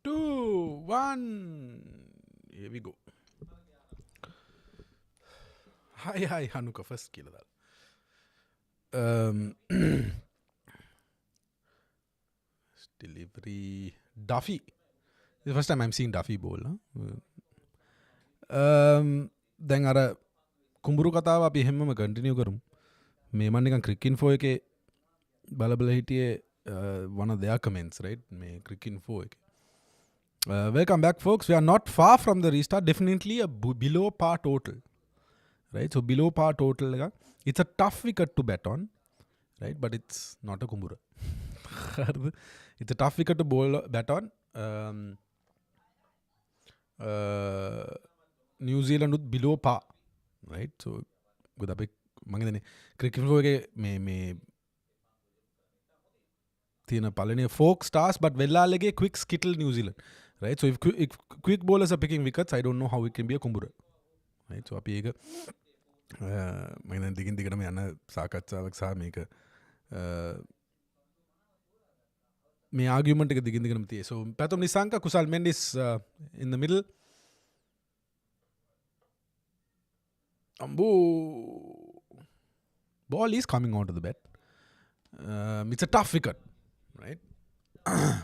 2, 1. Here we go. Hi, Hanukkah first කියලා දාලා. Delivery Duffy. This is the first time I'm seeing Duffy bowl. දැන් අර කුඹුරු කතාව අපි හැමම කන්ටිනියු කරමු. මේ මම නිකන් ක්‍රික් ඉන්ෆෝ එකේ බලබල හිටියේ one of their comments, right? මේ ක්‍රික් ඉන්ෆෝ එකේ. Welcome back, folks. We are not far from the restart. Definitely a below par total. Right? So below par total. It's a tough wicket to bet on. Right? But it's not a kumbura. It's a tough wicket to bet on. New Zealand with below par. Right? So good අපි මම හිතන්නේ cricket එකේ මේ තියෙන පළවෙනි folk stars but වෙලාලගේ quick skittle New Zealand. Right? So if quick bowlers are picking wickets, I don't know how it can be a kumbura. Right? So අපි ඒක මම හිතන්නේ දිගින් දිගටම යන සාකච්ඡාවක් සහ මේක මේ ආගියුමන්ට් එක දිගින් දිගටම තියෙයි. So Pathum Nisanka, Kusal Mendis in the middle. Ball is coming onto the bat. It's a tough wicket, right?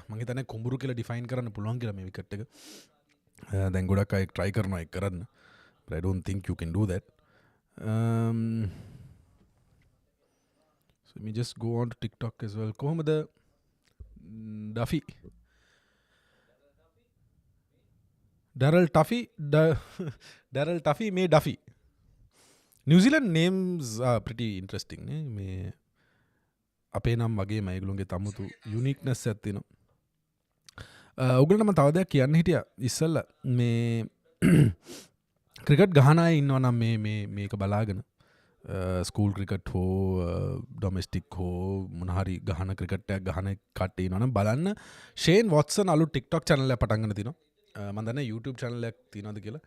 මම හිතන්නේ කුඹුරු කියලා define කරන්න පුළුවන් කියලා මේ wicket එක. දැන් ගොඩක් අය try කරනවා ඒක කරන්න. But I don't think you can do that. So let me just go on to TikTok as well. කොහොමද Duffy? Daryl Tuffy may Duffy. New Zealand names are pretty interesting. මේ අපේ නම් වගේම ඒගොල්ලෝගේ තමුතු යුනික්නස් එකක් තියෙනවා. ඔයගොල්ලෝ මම තව දෙයක් කියන්න හිටියා ඉස්සෙල්ලා මේ ක්‍රිකට් ගහන අය ඉන්නවා නම් මේක බලාගෙන ස්කූල් ක්‍රිකට් හෝ ඩොමෙස්ටික් හෝ මොන හරි ගහන ක්‍රිකට් එකක් ගහන කට්ටිය ඉන්නවා නම් බලන්න ෂේන් වොට්සන් අලුත් TikTok channel එක පටන් ගන්න තිනවා. මම දන්නේ YouTube channel එකක් තියනවද කියලා.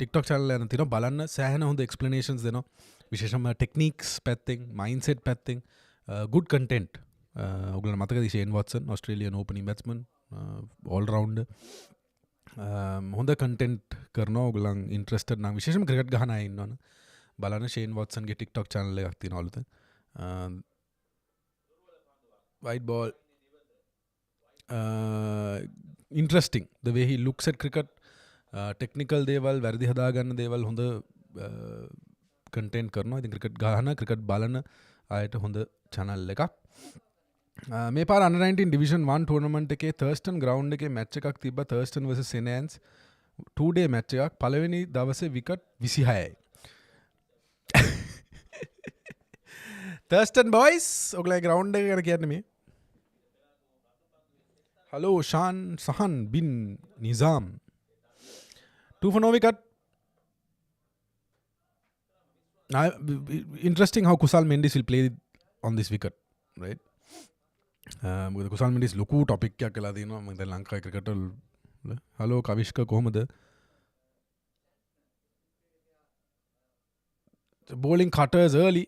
TikTok channel එක තියනවා බලන්න සෑහෙන හොඳ explanations දෙනවා. විශේෂයෙන්ම techniques පැත්තෙන් mindset පැත්තෙන් good content. ඔයගොල්ලෝ මතකද Shane Watson Australian opening batsman all rounder. හොඳ content කරනවා ඔයගොල්ලන් interested නම් විශේෂයෙන්ම ක්‍රිකට් ගහන අය ඉන්නවනේ. බලන්න ෂේන් වොට්සන්ගේ TikTok channel එකක් තියෙනවා අලුතෙන්. White ball. Interesting the way he looks at cricket. Technical දේවල් වැරදි හදා ගන්න දේවල් හොඳ content කරනවා. ඉතින් ක්‍රිකට් ගහන ක්‍රිකට් බලන අයට හොඳ channel එකක්. මේ පාර under 19 division 1 tournament එකේ Thurston ground එකේ match එකක් තිබ්බා. Thurston versus St Anne's 2 day match එකක්. පළවෙනි දවසේ wicket 26යි. Thurston boys ඔයගොල්ලෝ ground එක ගැන කියන්නේ මේ. Hello Sahan bin Nizam. 2 for no wicket. Interesting how Kusal Mendis will play on this wicket, right? Kusal Mendis ලොකු topic එකක් කියලා දිනවා. මම දැන් ලංකාවේ ක්‍රිකට් වල hello කවිෂ්ක කොහමද? Bowling cutters early.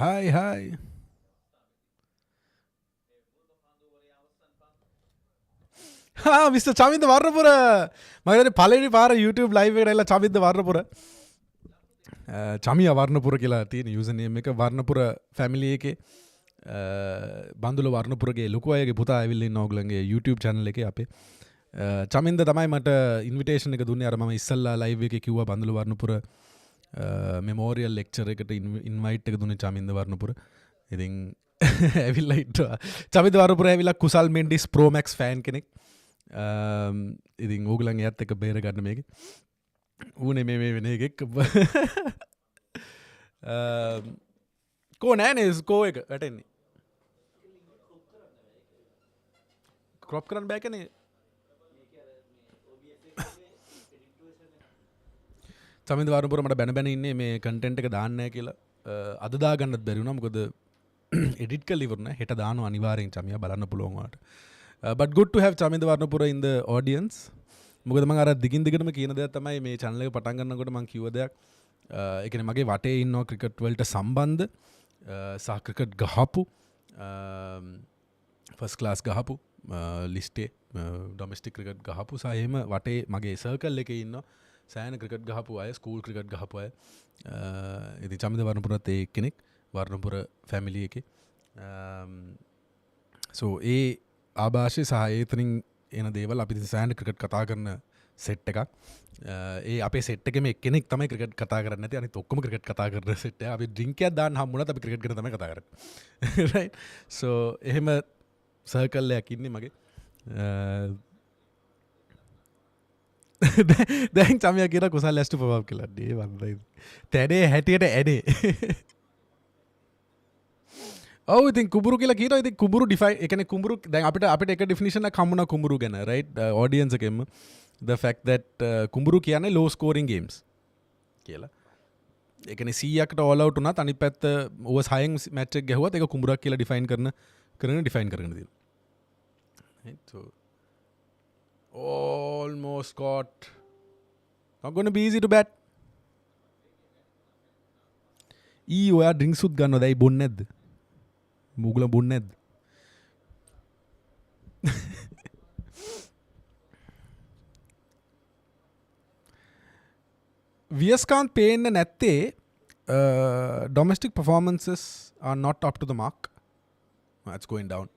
Hi. Mr. Chamith Varnapura. මම පළවෙනි පාර YouTube live එකට ඇවිල්ලා Chamith Varnapura. චමියා වර්ණපුර කියලා තියෙන user name එක වර්ණපුර family එකේ බන්දුල වර්ණපුරගේ ලොකු අයගේ පුතා ඇවිල්ලා ඉන්න ඕගලන්ගේ YouTube channel එකේ අපේ චමින්ද තමයි මට invitation එක දුන්නේ අර මම ඉස්සල්ලා live එකේ කිව්වා බන්දුල වර්ණපුර memorial lecture එකට invite එක දුන්නේ චමින්ද වර්ණපුර. ඉතින් ඇවිල්ලා හිටවා. චමින්ද වර්ණපුර ඇවිල්ලා කුසල් මෙන්ඩිස් Pro Max fan කෙනෙක්. ඉතින් ඕගලන් එයත් එක බේර ගන්න මේකේ. ඌනේ මේ වෙන එකෙක්. කෝ නෑනේ ස්කෝ එක වැටෙන්නේ. ක්‍රොප් කරන්න බෑ කනේ. චමින්ද වර්ණපුර මට බැන ඉන්නේ මේ කන්ටෙන්ට් එක දාන්න නැහැ කියලා. අද දාගන්නත් බැරි වුණා. මොකද එඩිට් කරලා ඉවරනේ. හෙට දානවා අනිවාර්යෙන් චමියා බලන්න පුළුවන් ඔයාලට. But good to have Chamith Varnapura in the audience. මොකද මම අර දිගින් දිගටම කියන දෙයක් තමයි මේ channel එක පටන් ගන්නකොට මම කිව්ව දෙයක්. ඒ කියන්නේ මගේ වටේ ඉන්නවා ක්‍රිකට් වලට සම්බන්ධ සහ ක්‍රිකට් ගහපු ෆස්ට් ක්ලාස් ගහපු ලිස්ටේ ඩොමෙස්ටික් ක්‍රිකට් ගහපු සහ එහෙම වටේ මගේ සර්කල් එකේ ඉන්නවා සෑහෙන ක්‍රිකට් ගහපු අය ස්කූල් ක්‍රිකට් ගහපු අය. ඉතින් චමින්ද වර්ණපුරත් ඒ කෙනෙක් වර්ණපුර ෆැමිලි එකේ. සෝ ඒ ආభాෂය සහ ඒතනින් එන දේවල් අපි සෑහෙන ක්‍රිකට් කතා කරන සෙට් එකක්. ඒ අපේ සෙට් එකේම එක්කෙනෙක් තමයි ක්‍රිකට් කතා කරන්නේ නැති අනිත් ඔක්කොම ක්‍රිකට් කතා කරන සෙට් එක. අපි ඩ්‍රින්ක් එකක් දාන්න හම්බුණාත් අපි ක්‍රිකට් ගැන තමයි කතා කරන්නේ. රයිට්. සෝ එහෙම සර්කල් එකක් ඉන්නේ මගේ. දැන් චමියා කියන කුසල් ඇස්ට් පවප් කියලා. නේ වන්දයි. තැඩේ හැටියට ඇඩේ. ඔව් ඉතින් කුඹුරු කියලා කියනවා. ඉතින් කුඹුරු ඩිෆයින් ඒ කියන්නේ කුඹුරු දැන් අපිට එක ඩෙෆිනිෂන් එකක් හම්බුණා කුඹුරු ගැන රයිට් ඔඩියන්ස් එකෙම the fact that කුඹුරු කියන්නේ low scoring games කියලා. ඒ කියන්නේ 100කට all out උනත් අනිත් පැත්ත ඕවර්ස් 6න් මැච් එක ගැහුවත් ඒක කුඹුරක් කියලා ඩිෆයින් කරගෙන තියෙනවා. right so almost caught. Not going to be easy to bat. ඔයා ඩ්‍රින්ක්ස් උත් ගන්නවද? ඇයි බොන්නේ නැද්ද? මුගල බොන්නේ නැද්ද? වියස්කාන්ත් පේන්න නැත්තේ domestic performances are not up to the mark. That's going down.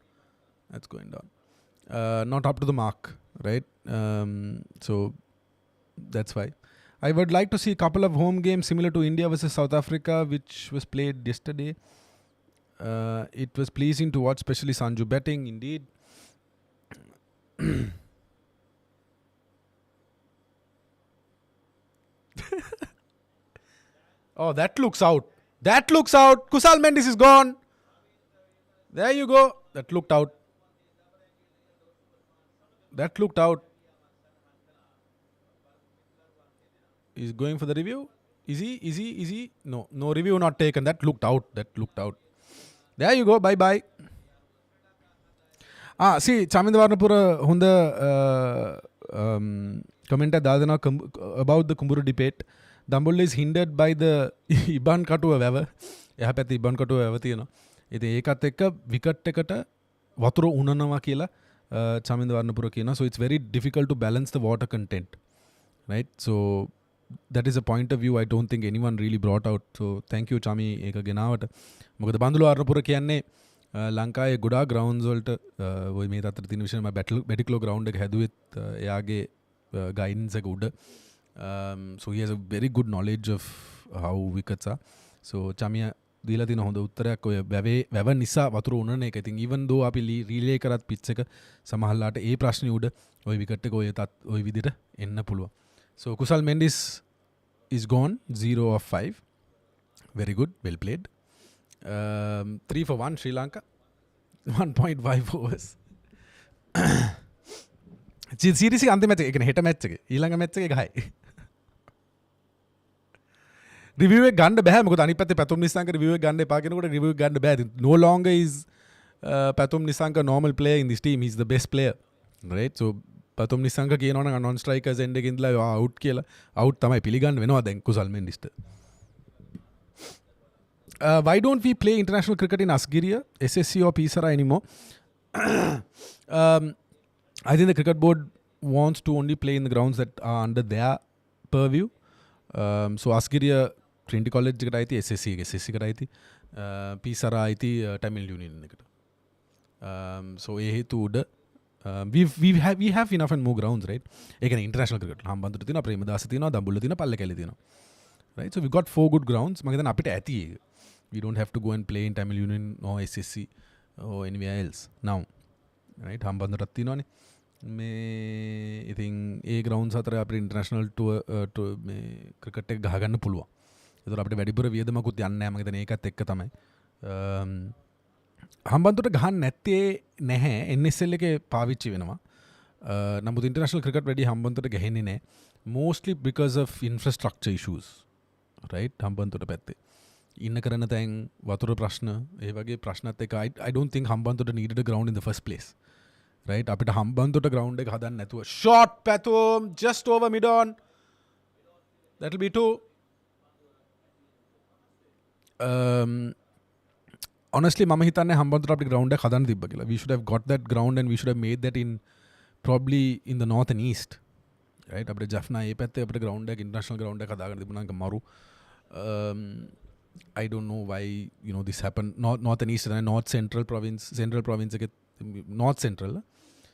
Not up to the mark, right? So that's why. I would like to see a couple of home games similar to India versus South Africa, which was played yesterday. It was pleasing to watch, especially Sanju batting, indeed. Oh, that looks out. Kusal Mendis is gone. There you go. That looked out. He's going for the review. Is he? No review not taken. That looked out. There you go. Bye. See, Chaminda Varnapura Hunda comment about the Kumburu debate. Dambulla is hindered by the Iban Katuwa වැව. එහා පැත්තේ ඉබන් කටුව වැව තියෙනවා. ඉතින් ඒකත් එක්ක wicket එකට වතුර උනනවා කියලා චමින්ද වර්ණපුර කියනවා. So it's very difficult to balance the water content. Right? So that is a point of view I don't think anyone really brought out. So thank you Chami ඒක ගෙනාවට. මොකද බන්දුල වර්ණපුර කියන්නේ ලංකාවේ ගොඩාක් ග්‍රවුන්ඩ්ස් වලට ওই මේ තත්තර තියෙන විශේෂම බැටික්ලෝ ග්‍රවුන්ඩ් එක හැදුවෙත් එයාගේ ගයිඩන්ස් එක උඩ. So he has a very good knowledge of how wickets are. So Chamiya දීලා තියෙන හොඳ උත්තරයක් ඔය වැව නිසා වතුර උනන එක. ඉතින් even though අපි රීලේ කරත් පිච් එක සමහරලාට ඒ ප්‍රශ්නේ උඩ ওই විකට් එක ඔය විදිහට එන්න පුළුවන්. So Kusal Mendis is gone 0 of 5. Very good, well played. 3 for 1 Sri Lanka. 1.5 overs. Series එක අන්තිම මැච් එක. ඒ කියන්නේ හෙට මැච් එක. ඊළඟ මැච් එක ගහයි. රිවිව් එක ගන්න බෑ මොකද අනිත් පැත්තේ පැතුම් නිසංක රිවිව් එක ගන්න එපා කියනකොට රිවිව් එක ගන්න බෑ. No longer is Pathum Nissanka normal player in this team. He's the best player. Right? So පැතුම් නිසංක කියනවා නම් non strikers end එකේ ඉඳලා out කියලා out තමයි පිළිගන්න වෙනවා දැන් කුසල් මෙන්ඩිස්ට. Why don't we play international cricket in Asgiria, SSC or Pisara anymore? I think the cricket board wants to only play in the grounds that are under their purview. So Asgiria Trinity College එකට අයිති SSC එකට අයිති Pisara අයිති Tamil Union එකට. So ඒ හේතු උඩ we have enough and more grounds, right? ඒ කියන්නේ international cricket Hambantota තියෙනවා ප්‍රේමදාස තියෙනවා දඹුල්ල තියෙනවා පල්ලකැලේ තියෙනවා. Right? So we got 4 good grounds. මම හිතන්නේ අපිට ඇති ඒක. We don't have to go and play in Tamil Union or SSC or anywhere else now. Right? හම්බන්තොටත් තියෙනවානේ. මේ ඉතින් ඒ ග්‍රවුන්ඩ්ස් අතර අපිට ඉන්ටර්නැෂනල් ටුවර් මේ ක්‍රිකට් එක ගහගන්න පුළුවන්. ඒතර අපිට වැඩිපුර වියදමකුත් යන්නේ නැහැ. මම හිතන්නේ ඒකත් එක්ක තමයි. හම්බන්තොට ගහන්න නැත්තේ නැහැ. NSL එකේ පාවිච්චි වෙනවා. නමුත් ඉන්ටර්නැෂනල් ක්‍රිකට් වැඩි හම්බන්තොට ගහන්නේ නැහැ. Mostly because of infrastructure issues. Right? Hambantota පැත්තේ. ඉන්න කරන තැන් වතුර ප්‍රශ්න ඒ වගේ ප්‍රශ්නත් එක්ක I don't think Hambantota needed a ground in the first place. right? අපිට හම්බන්තොට ground එක හදන්න නැතුව. Shot Pathum just over mid on. That'll be 2. Honestly, මම හිතන්නේ හම්බන්තොට අපිට ground එක හදන්න තිබ්බ කියලා. We should have got that ground and we should have made that in probably in the north and east. Right? අපිට Jaffna ඒ පැත්තේ අපිට ground එක international ground එක හදාගන්න තිබුණා නම් මරු. I don't know why this happened. North and east and north central province එක north central.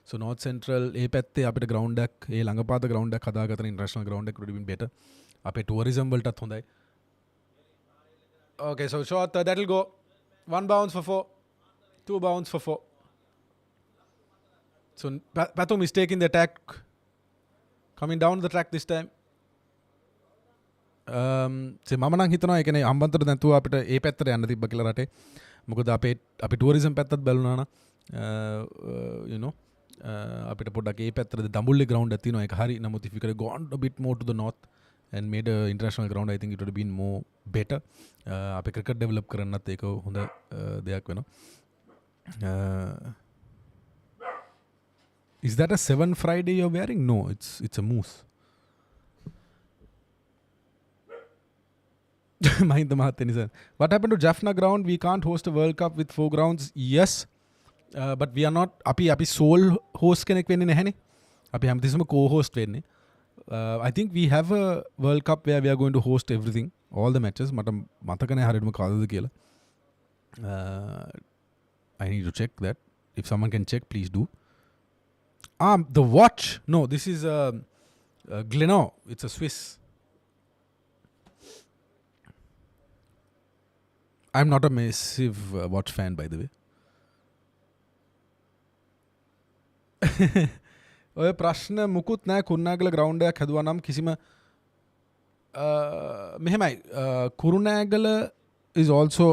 So north central ඒ පැත්තේ අපිට ground එකක් ඒ ළඟපාත ground එකක් හදාගත්තන international ground එක would have been better. අපේ tourism වලටත් හොඳයි. Okay, so short that'll go. 1 bounce for 4. 2 bounce for 4. So Pathum is taking the attack, coming down the track this time. මම නම් හිතනවා ඒ කියන්නේ හම්බන්තොට නැතුව අපිට ඒ පැත්තට යන්න තිබ්බ කියලා රටේ. මොකද අපි tourism පැත්තත් බැලුනා නම් අපිට පොඩ්ඩක් ඒ පැත්තට දඹුල්ලේ ground එකක් තියෙනවා ඒක හරි. නමුත් if we could have gone a bit more to the north and made a international ground, I think it would have been more better. අපි cricket develop කරන්නත් ඒක හොඳ දෙයක් වෙනවා. Is that a 7 Friday you're wearing? No, it's a moose. Mahinda Mahatheni sir. What happened to Jaffna ground? We can't host a World Cup with 4 grounds. Yes, but we are not. Api sole host කෙනෙක් වෙන්නේ නැහැනේ. අපි හැමතිස්සෙම co-host වෙන්නේ. I think we have a World Cup where we are going to host everything, all the matches. මට මතක නැහැ හරියටම කවදද කියලා. I need to check that. If someone can check, please do. The watch. No, this is Glenor. It's a Swiss. I'm not a massive watch fan, by the way. ඔය ප්‍රශ්න මුකුත් නැහැ. කුරුණෑගල ground එකක් හැදුවා නම් කිසිම මෙහෙමයි Kurunegala is also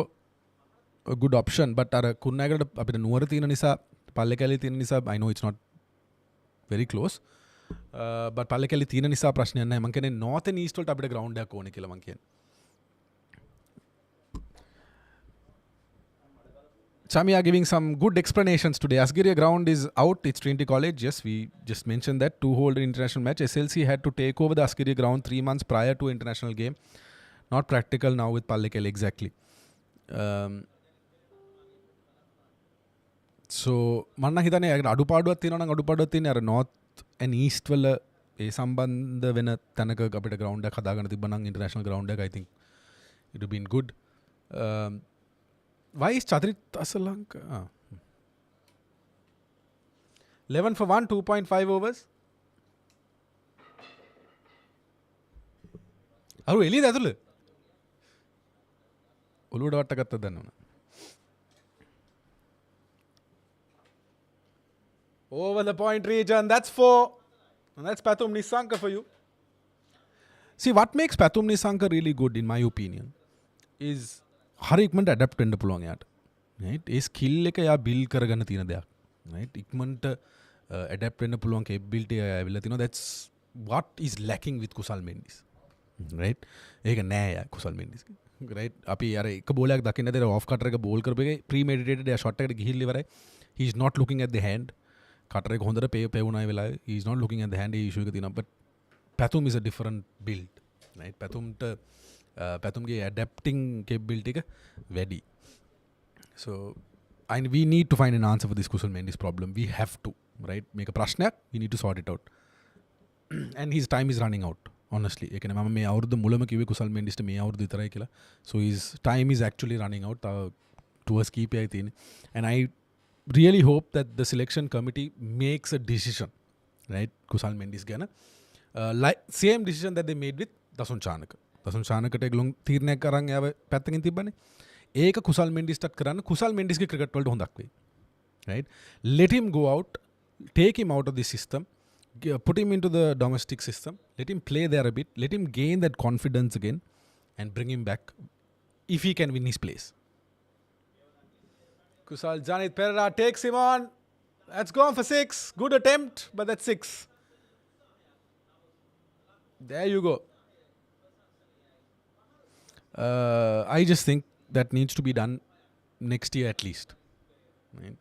a good option, but අර කුරුණෑගලට අපිට නුවර තියෙන නිසා පල්ලේ කැලේ තියෙන නිසා I know it's not very close, but පල්ලේ කැලේ තියෙන නිසා ප්‍රශ්නයක් නැහැ. මම කියන්නේ north and east වලට අපිට ground එකක් ඕනේ කියලා මම කියන්නේ. Chami are giving some good explanations today. Asgiria ground is out. It's Trinity College. Yes, we just mentioned that. To hold an international match, SLC had to take over the Asgiria ground 3 months prior to international game. Not practical now with Pallekele, exactly. So, මන්න හිතන්නේ අඩුපාඩුවක් තියෙනවා නම් අඩුපාඩුවක් තියෙන්නේ අර north and east වල ඒ සම්බන්ධ වෙන තැනක අපිට ground එකක් හදාගන්න තිබ්බ නම් international ground එක I think it would been good. Why is Chadrit Asalanka? 11 for 1, 2.5 overs. අරු එළියද ඇතුළේ? ඔළුවට වට ගත්තද දන්නවද? Over the point region, that's 4. And that's Pathum Nisanka for you. See, what makes Pathum Nisanka really good, in my opinion, is හරි ඉක්මනට adapt වෙන්න පුළුවන් යාට. right? ඒ ස්කිල් එක යා බිල්ඩ් කරගන්න තියෙන දෙයක්. right? ඉක්මනට ඇඩැප්ට් වෙන්න පුළුවන් capability එක ඇවිල්ලා තිනවා. That's what is lacking with Kusal Mendis. right? ඒක නෑ යා Kusal Mendis. right? අපි අර එක බෝලයක් දකින්න දෙර ඔෆ් කටර් එක බෝල් කරපු එකේ premeditated යා ෂොට් එකට ගිහිල්ලා ඉවරයි. He is not looking at the hand. Cutter එක හොඳට පෙවුනා ඒ වෙලාවේ. He is not looking at the hand. A issue එක තියෙනවා. But Pathum is a different build. right? Pathumගේ adapting capability එක වැඩි. So we need to find an answer for this Kusal Mendis problem. We have to, right? මේක ප්‍රශ්නයක්. We need to sort it out. And his time is running out, honestly. ඒ කියන්නේ මම මේ අවුරුද්ද මුලම කිව්වේ Kusal Mendisට මේ අවුරුද්ද විතරයි කියලා. So his time is actually running out. Tours කීපයයි තියෙන්නේ. And I really hope that the selection committee makes a decision, right? Kusal Mendis ගැන. Like same decision that they made with Dasun Chanaka. දසුන් ශානකට එගලුම් තීරණයක් කරන් යාව පැත්තකින් තිබ්බනේ. ඒක කුසල් මෙන්ඩිස්ටත් කරන්න කුසල් මෙන්ඩිස්ගේ ක්‍රිකට් වලට හොඳක් වෙයි. right? Let him go out, take him out of the system, put him into the domestic system, let him play there a bit, let him gain that confidence again and bring him back if he can win his place. Kusal Janith Perera takes him on. That's gone for 6. Good attempt, but that's 6. There you go. I just think that needs to be done next year at least. Right?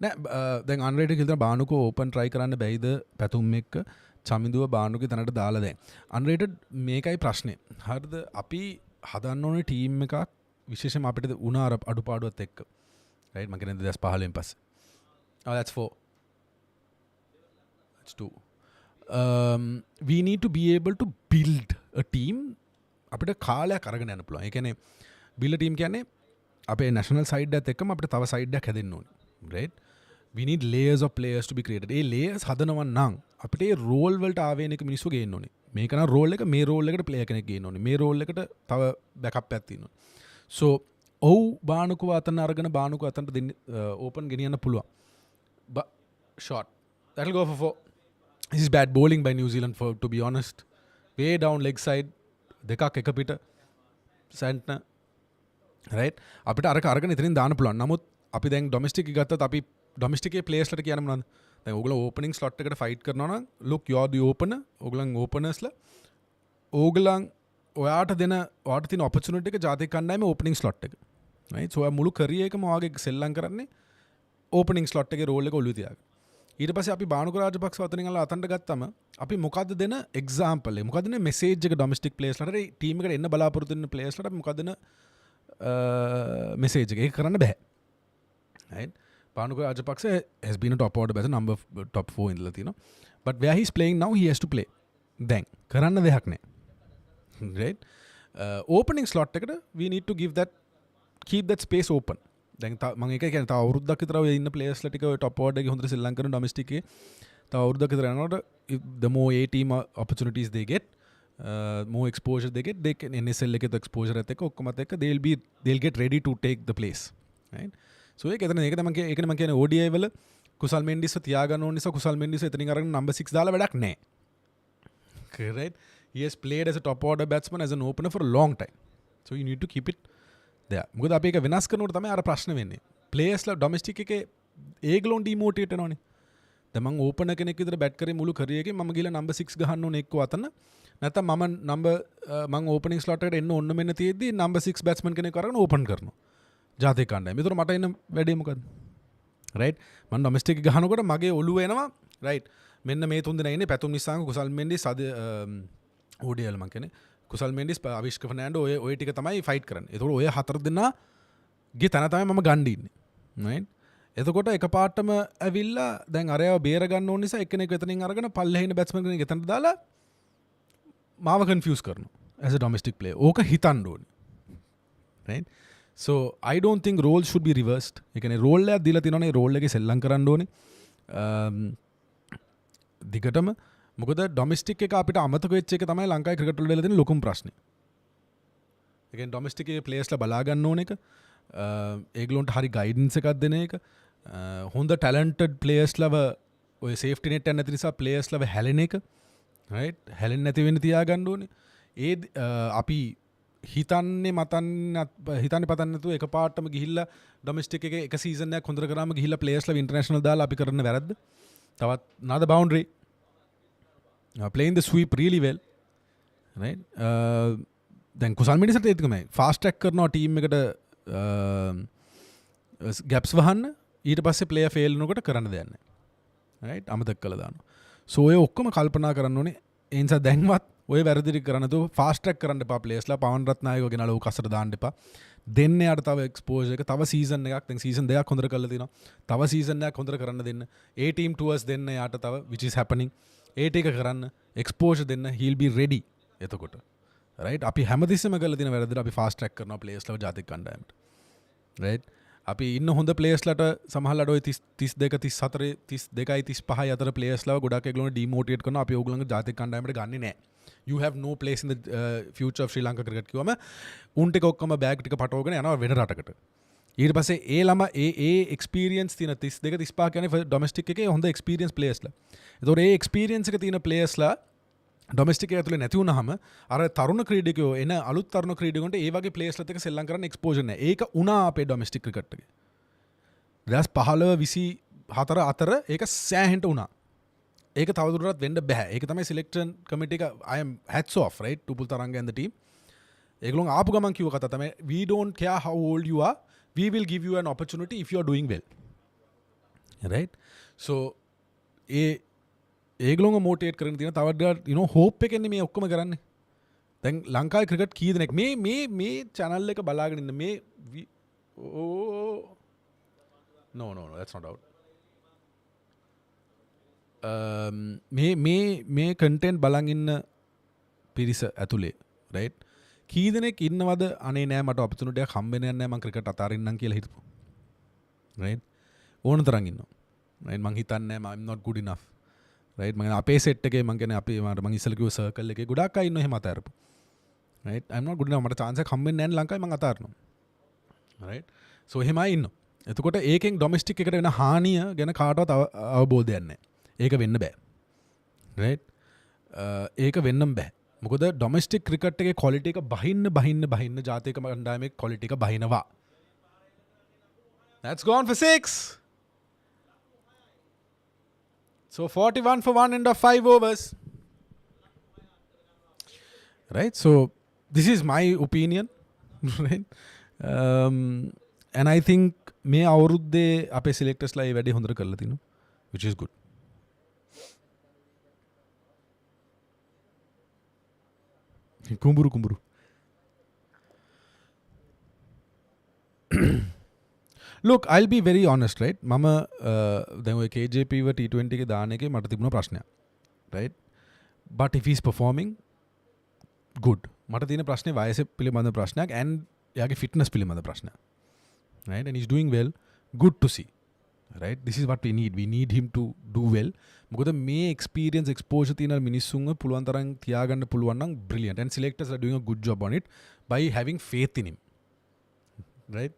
දැන් අන්රේටඩ් කියලා බානුකෝ open try කරන්න බැයිද පැතුම් එක්ක චමිදුව බානුගේ තැනට දාලා දැන් අන්රේටඩ් මේකයි ප්‍රශ්නේ හරිද අපි හදන්න ඕනේ ටීම් එකක් විශේෂයෙන්ම අපිට උණ අඩුපාඩුවත් එක්ක right මම කියන්නේ 2015 පස්සේ that's 4 that's 2 we need to be able to build a team අපිට කාලයක් අරගෙන යන්න පුළුවන්. ඒ කියන්නේ build a team කියන්නේ අපේ national side එකත් එක්කම අපිට තව side එකක් හැදෙන්න ඕනේ. right? We need layers of players to be created. A layers හදනවා නම් අපිට ඒ role වලට ආවේනික මිනිස්සු ගේන්න ඕනේ. මේක නම් role එක මේ role එකට player කෙනෙක් ගේන්න ඕනේ. මේ role එකට තව backup එකක් තියෙන්න ඕනේ. so බානුකව අතන අරගෙන බානුකව අතනට දෙන්න open ගෙනියන්න පුළුවන්. but short that will go for 4. This is bad bowling by New Zealand to be honest. Way down leg side දෙකක් එක පිට සෙන්ට්න right අපිට අරක අරගෙන ඉතින් දාන්න පුළුවන්. නමුත් අපි දැන් ඩොමෙස්ටික් ගත්තත් අපි ඩොමෙස්ටික් ප්ලේයර්ස්ලට කියන්නේ මොනවද? දැන් ඕගොල්ලෝ ඕපනින් ස්ලොට් එකට ෆයිට් කරනවා නම් look you are the opener. ඕගොල්ලන් ඕපනර්ස්ලා ඕගොල්ලන් ඔයාට තියෙන opportunity එක ජාතික කණ්ඩායමේ ඕපනින් ස්ලොට් එක. right so මුළු කරියර් එකම ඔයාගේ සෙල්ලම් කරන්නේ ඕපනින් ස්ලොට් එකේ රෝල් එක ඔළුවේ තියාගෙන. ඊට පස්සේ අපි බානුක රාජපක්ෂ අතරින් අල්ල අතන්ට ගත්තම අපි මොකද්ද දෙන එක්සැම්පල් එක මොකද්ද දෙන මෙසේජ් එක ඩොමෙස්ටික් ප්ලේයර්ස්ලට ටීම් එකට එන්න බලාපොරොත්තු වෙන ප්ලේයර්ස්ලට අපි මොකද්ද දෙන මෙසේජ් එක ඒක කරන්න බෑ right Bhanuka Rajapaksa has been a top order batsman number top 4 ඉඳලා තියෙනවා but where he is playing now he has to play දැන් කරන්න දෙයක් නැහැ right opening slot එකට we need to keep that space open දැන් මම ඒක කියන්නේ තව අවුරුද්දක් විතර ඔය ඉන්න ප්ලේයර්ස්ලා ටික ඔය টপ ඕඩර් එකේ හොඳට ශ්‍රී ලංකන් ඩොමෙස්ටික් එකේ තව අවුරුද්දක් විතර යනකොට the more A team opportunities they get more exposure they get they can NSL එකේ exposure එකත් එක්ක ඔක්කොමත් එක්ක they'll get ready to take the place right so ඒක තමයි මම කියන්නේ ODI වල කුසල් මෙන්ඩිස්ව තියාගන්න ඕන නිසා කුසල් මෙන්ඩිස්ව එතනින් අරගෙන number 6 දාලා වැඩක් නැහැ right he has played as a top order batsman as an opener for a long time so you need to keep it මොකද අපි ඒක වෙනස් කරනකොට තමයි අර ප්‍රශ්න වෙන්නේ ප්ලේයර්ස්ලා ඩොමෙස්ටික් එකේ ඒගොල්ලෝ ඩිමෝටිවේට් වෙනවනේ දැන් මම ඕපනර් කෙනෙක් විතර බැට් කරේ මුළු කරියර් එකේ මම ගිහලා නම්බර් 6 ගහන්න ඕනේ එක්ක අතන නැත්නම් මම ඕපනින් ස්ලොට් එකට එන්න ඕන මෙන්න තියෙද්දි නම්බර් 6 බැට්ස්මන් කෙනෙක් අරගෙන ඕපන් කරනවා ජාතික කණ්ඩායම. ඒතර මට එන්න වැඩේ මොකද්ද? රයිට් මම ඩොමෙස්ටික් ගහනකොට මගේ ඔළුව එනවා රයිට් මෙන්න මේ තුන් දෙනා ඉන්නේ පැතුම් නිසාංග කුසල් මෙන්ඩිස් අද ODL මම කියන්නේ කුසල් මෙන්ඩිස් අවිෂ්ක ෆර්නෑන්ඩෝ ඔය ටික තමයි ෆයිට් කරන්නේ. ඒතකොට ඔය හතර දෙනාගේ තැන තමයි මම ගන්න ඉන්නේ. right? එතකොට එකපාරටම ඇවිල්ලා දැන් අරයව බේර ගන්න ඕන නිසා එක්කෙනෙක් එතනින් අරගෙන පල්ලෙහා ඉන්න බැට්ස්මන් කෙනෙක් එතනට දාලා මාව කන්ෆියුස් කරනවා as a domestic player. ඕක හිතන්න ඕනේ. right? so I don't think roles should be reversed. ඒ කියන්නේ රෝල් එකක් දීලා තිනවනේ රෝල් එකේ සෙල්ලම් කරන්න ඕනේ. දිගටම මොකද ඩොමෙස්ටික් එක අපිට අමතක වෙච්ච එක තමයි ලංකාවේ ක්‍රිකට් වල වෙලා තියෙන ලොකුම ප්‍රශ්නේ. ඒ කියන්නේ ඩොමෙස්ටික් එකේ ප්ලේයර්ස්ලා බලා ගන්න ඕන එක, ඒගොල්ලන්ට හරි ගයිඩන්ස් එකක් දෙන එක, හොඳ ටැලන්ටඩ් ප්ලේයර්ස්ලව ඔය සේෆ්ටි නෙට් එක නැති නිසා ප්ලේයර්ස්ලව හැලෙන එක, රයිට්? හැලෙන්නේ නැති වෙන්න තියා ගන්න ඕනේ. ඒ අපි හිතන්නේ පතන්නේ නැතුව එකපාරටම ගිහිල්ලා ඩොමෙස්ටික් එකේ එක සීසන් එකක් හොඳට කරාම ගිහිල්ලා ප්ලේයර්ස්ලා ඉන්ටර්නැෂනල් දාලා අපි කරන වැරද්ද. තවත් another boundary. Playing the sweep really well, right? Then කුසල් මෙන්ඩිස්ට ඒක තමයි fast track කරනවා ටීම් එකට gaps වහන්න ඊට පස්සේ player fail වෙනකොට කරන්න දෙයක් නැහැ. right? අමතක කළා දානවා. so ඔය ඔක්කොම කල්පනා කරන්න ඕනේ. ඒ නිසා දැන්වත් ඔය වැරදි ටික කරන්න තෝ fast track කරන්න එපා players-ලා පවන් රත්නායකව ගෙනලා ඕක අසට දාන්න එපා. දෙන්න යාට තව exposure එක තව season එකක් දැන් season දෙකක් හොඳට කරලා තිනවා. තව season එකක් හොඳට කරන්න දෙන්න. A team tours දෙන්න යාට තව which is happening. ඒ ටික කරන්න එක්ස්පෝෂර් දෙන්න he'll be ready එතකොට right අපි හැමතිස්සෙම කරලා තියෙන වැරද්දට අපි fast track කරනවා players ලව ජාතික කණ්ඩායමට right අපි ඉන්න හොඳ players ලට සමහරලාට ඔය 32 34 32යි 35යි අතර players ලව ගොඩක් ඒගොල්ලෝ ඩිමෝටිවේට් කරනවා අපි ඕගොල්ලන්ගේ ජාතික කණ්ඩායමට ගන්නෙ නැහැ you have no place in the future of Sri Lanka cricket කිව්වම උන් ටික ඔක්කොම බෑග් ටික පටවගෙන යනවා වෙන රටකට ඊට පස්සේ ඒ ළම ඒ එක්ස්පීරියන්ස් තියෙන 32 35 කියන්නේ ඩොමෙස්ටික් එකේ හොඳ එක්ස්පීරියන්ස් ප්ලේයර්ස්ලා. ඒතකොට ඒ එක්ස්පීරියන්ස් එක තියෙන ප්ලේයර්ස්ලා ඩොමෙස්ටික් එක ඇතුලේ නැති වුනහම අර තරුණ ක්‍රීඩකයෝ එන අලුත් තරුණ ක්‍රීඩකයන්ට ඒ වගේ ප්ලේයර්ස්ලාත් එක්ක සෙල්ලම් කරන්න එක්ස්පෝෂර් නැහැ. ඒක උනා අපේ ඩොමෙස්ටික් ක්‍රිකට් එකේ. 2015 24 අතර ඒක සෑහෙන්න උනා. ඒක තවදුරටත් වෙන්න බෑ. ඒක තමයි සිලෙක්ෂන් කමිටි එක I am hats off right to Tupul Taranga and the team. ඒගොල්ලෝ ආපු ගමන් කිව්ව කතාව තමයි we don't care how old you are. We will give you an opportunity if you are doing well. right? So ඒගලොම මෝටේට් කරන තියෙන තවඩ hope එකන්නේ මේ ඔක්කොම කරන්නේ දැන් ලංකායි ක්‍රිකට් කී දෙනෙක් මේ චැනල් එක බලාගෙනන්න මේ no that's not out මේ කන්ටෙන්ට් බලන් ඉන්න පිරිස ඇතුලේ right කී දෙනෙක් ඉන්නවද අනේ නෑ මට opportunity එකක් හම්බෙන්නේ නැහැ මම ක්‍රිකට් අතාරින්නම් කියලා හිතපො right ඕන තරම් ඉන්නවා right මං හිතන්නේ I'm not good enough right මම අපේ සෙට් එකේ මං කියන්නේ අපේ මම ඉස්සෙල්ලා කිව්ව සර්කල් එකේ ගොඩක් අය ඉන්නවා එහෙම අතාරපු right I'm not good enough මට chance එකක් හම්බෙන්නේ නැහැ ලංකාවේ මං අතාරනවා right so එහෙමයි ඉන්නවා එතකොට ඒකෙන් ඩොමෙස්ටික් එකට වෙන හානිය ගැන කාටවත් අවබෝධයක් නැහැ ඒක වෙන්න බෑ right ඒක වෙන්නම් බෑ මොකද ඩොමෙස්ටික් ක්‍රිකට් එකේ ක්වොලිටි එක බහින්න ජාතික කණ්ඩායමේ ක්වොලිටි එක බහිනවා that's gone for 6 so 41 for 1 end of 5 overs right so this is my opinion right and I think මේ අවුරුද්දේ අපේ සිලෙක්ටර්ස්ලා ඒ වැඩේ හොඳට කරලා තිනවා which is good කුඹුරු look I'll be very honest right මම දැන් ඔය KJP ව T20 එකේ දාන එකේ මට තිබුණ ප්‍රශ්නයක් right but if he's performing good මට තියෙන ප්‍රශ්නේ වයස පිළිබඳ ප්‍රශ්නයක් and එයාගේ fitness පිළිබඳ ප්‍රශ්නයක් right and he's doing well good to see right this is what we need him to do well මොකද මේ experience exposure තියෙන මිනිස්සුන්ව පුළුවන් තරම් තියාගන්න පුළුවන් නම් brilliant and selectors are doing a good job on it by having faith in him right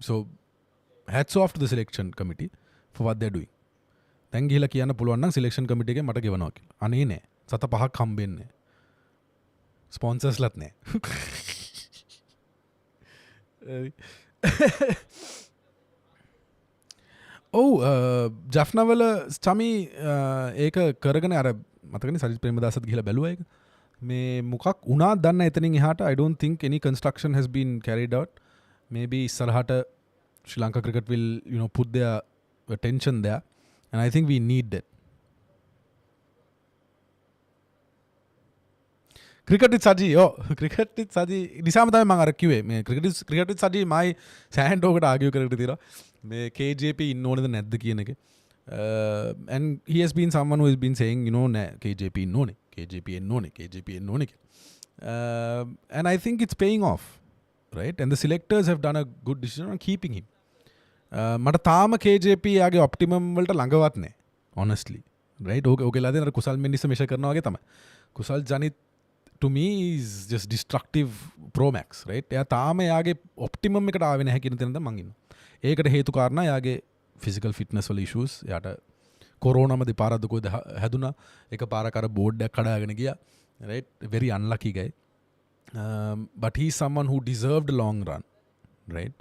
so hats off to the selection committee for what they're doing දැන් ගිහලා කියන්න පුළුවන් නම් selection committee එකෙන් මට ගෙවනවා කියලා අනේ නෑ සත පහක් හම්බෙන්නේ sponsors ලත් නෑ ඔව් ජෆ්නවල චමි ඒක කරගෙන අර මතකනේ සජිත් ප්‍රේමදාසත් ගිහලා බැලුවා ඒක මේ මොකක් වුණා දන්න එතනින් එහාට I don't think any construction has been carried out maybe ඉස්සරහට Sri Lanka cricket will put their attention there and I think we need that cricket with Saji cricket with Saji නිසාම තමයි මම අර කිව්වේ මේ cricket with Saji මයි සෑහන්ඩ් ඕකට argue කරගෙන තියෙනවා මේ KJP ඉන්න ඕනද නැද්ද කියන එක and he has been someone who has been saying නෑ KJP ඉන්න ඕනේ KJP එන්න ඕනේ and I think it's paying off right and the selectors have done a good decision on keeping him මට තාම KJP යාගේ optimum වලට ළඟවත් නැහැ honestly right ඕකේලා දෙන කුසල් මෙන්ඩිස් මෙෂර් කරනවා වගේ තමයි කුසල් Janith to me is just destructive pro max right එයා තාම යාගේ optimum එකට ආවේ නැහැ කියන තැනද මං ඉන්නවා ඒකට හේතු කාරණා යාගේ physical fitness වල issues යාට කොරෝනාම දෙපාරක් දුකෝ හැදුනා එක පාරක් අර බෝඩ් එකක් කඩාගෙන ගියා right very unlucky guy but he's someone who deserved a long run right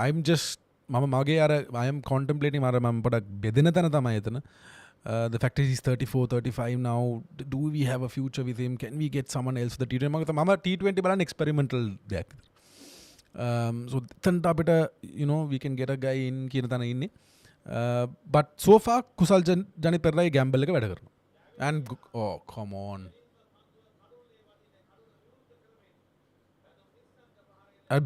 I'm just මගේ අර I am contemplating මම පොඩක් බෙදෙන තැන තමයි එතන the fact is he's 34-35 now do we have a future with him can we get someone else for the T20 මම T20 බලන්න experimental දෙයක් so තන්ට අපිට we can get a guy in කියන තැන ඉන්නේ but so far කුසල් ජනිත් පෙරේරා ගෑම්බල් එක වැඩ කරනවා and oh come on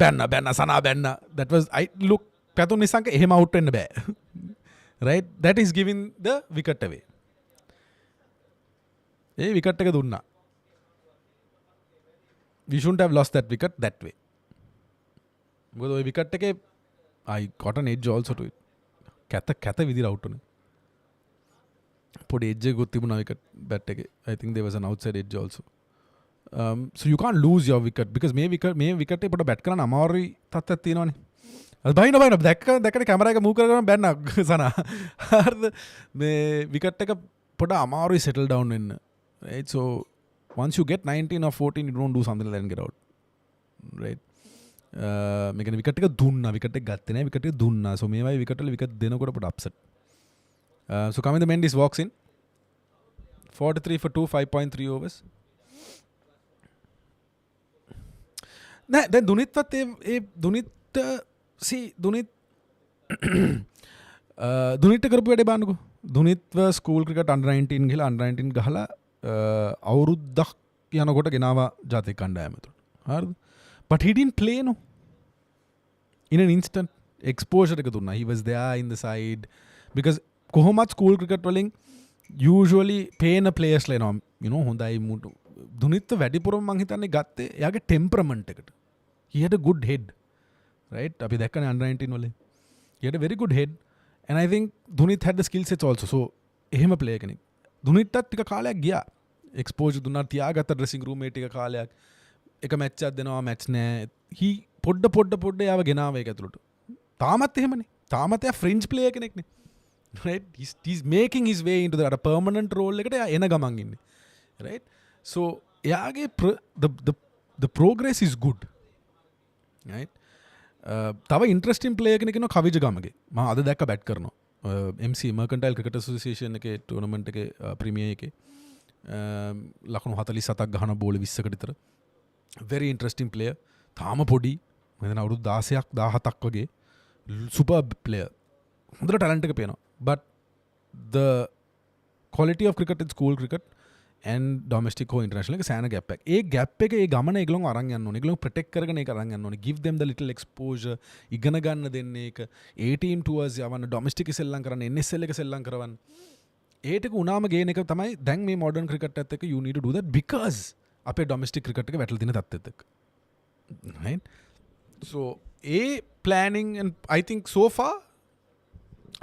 බැන්න සනා බැන්න that was I look පැතුම් නිසංක එහෙම out වෙන්න බෑ right that is giving the wicket away A wicket එක දුන්නා we shouldn't have lost that wicket that way මොකද ওই wicket එකේ I got an edge also to it කැත විදිහට out උනේ පොඩි edge එකක් තිබුණා wicket bat එකේ I think there was an outside edge also so you can't lose your wicket because මේ wicket එක පොඩ bat කරන්න අමාරුයි තත්ත්වයක් තියෙනවානේ බයින දැක්කට කැමරා එක මූව් කරගෙන බැන්න සනා හරිද මේ විකට් එක පොඩ අමාරුයි settle down වෙන්න right so once you get 19 or 14 you don't do something like that and get out right මේක විකට් එක දුන්නා විකට් එක ගත්තේ නැහැ විකට් එක දුන්නා so මේ වගේ විකට් වල විකට් දෙනකොට පොඩ upset so Kusal Mendis walks in 43 for 2 5.3 overs නෑ දැන් දුනිත්වත් ඒ දුනිත් see Dunit දුනිට කරපු වැඩ බාන්නකු දුනිත්ව ස්කූල් ක්‍රිකට අන්ඩර් 19 ගිහලා අන්ඩර් 19 ගහලා අවුරුද්දක් යනකොට ගෙනවා ජාතික කණ්ඩායමට හරිද but he didn't play no in an instant exposure එක දුන්නා he was there in the side because කොහොමත් ස්කූල් ක්‍රිකට් වලින් usually පේන players ලේනවා you know හොඳයි දුනිත්ව වැඩිපුරම මං හිතන්නේ ගත්තේ එයාගේ temperament එකට he had a good head right අපි දැක්කනේ under 19 වල he had a very good head and I think Dunith had the skill sets also so එහෙම player කෙනෙක් දුනිත්ටත් ටික කාලයක් ගියා exposure දුන්නා තියාගත්ත dressing room එකේ ටික කාලයක් එක match එකක් දෙනවා match නෑ he පොඩ්ඩ යාව ගෙනාව ඒක ඇතුළට තාමත් එහෙමනේ තාමත් එයා fringe player කෙනෙක්නේ right he's making his way into that permanent role එකට එයා එන ගමන් ඉන්නේ right so එයාගේ the progress is good right තව ඉන්ට්‍රස්ටිං ප්ලේයර් කෙනෙක් ඉන්නවා කවිජ ගමගේ මම අද දැක්ක බැට් කරනවා MC Mercantile Cricket Association එකේ ටූර්නමන්ට් එකේ ප්‍රීමියර් එකේ ලකුණු 47ක් ගහන බෝල 20කට විතර very interesting player තාම පොඩි මම හිතන අවුරුදු 16ක් 17ක් වගේ super player හොඳට ටැලන්ට් එක පේනවා but the quality of cricket in school cricket and domestic or international එක සෑන gap එකක්. ඒ gap එක ඒ ගමන ඒගොල්ලෝ අරන් යන්න ඕනේ. ඒගොල්ලෝ protect කරගෙන ඒක අරන් යන්න ඕනේ. Give them the little exposure. ඉගෙන ගන්න දෙන්නේ ඒක. A team tours යවන්න domestic සෙල්ලම් කරන්න NSL එක සෙල්ලම් කරවන්න. ඒ ටික උනාම ගේන එක තමයි දැන් මේ modern cricket එකත් එක්ක you need to do that because අපේ domestic cricket එක වැටලා තියෙන තත්ත්වෙත් එක්ක. Right? So a planning and I think so far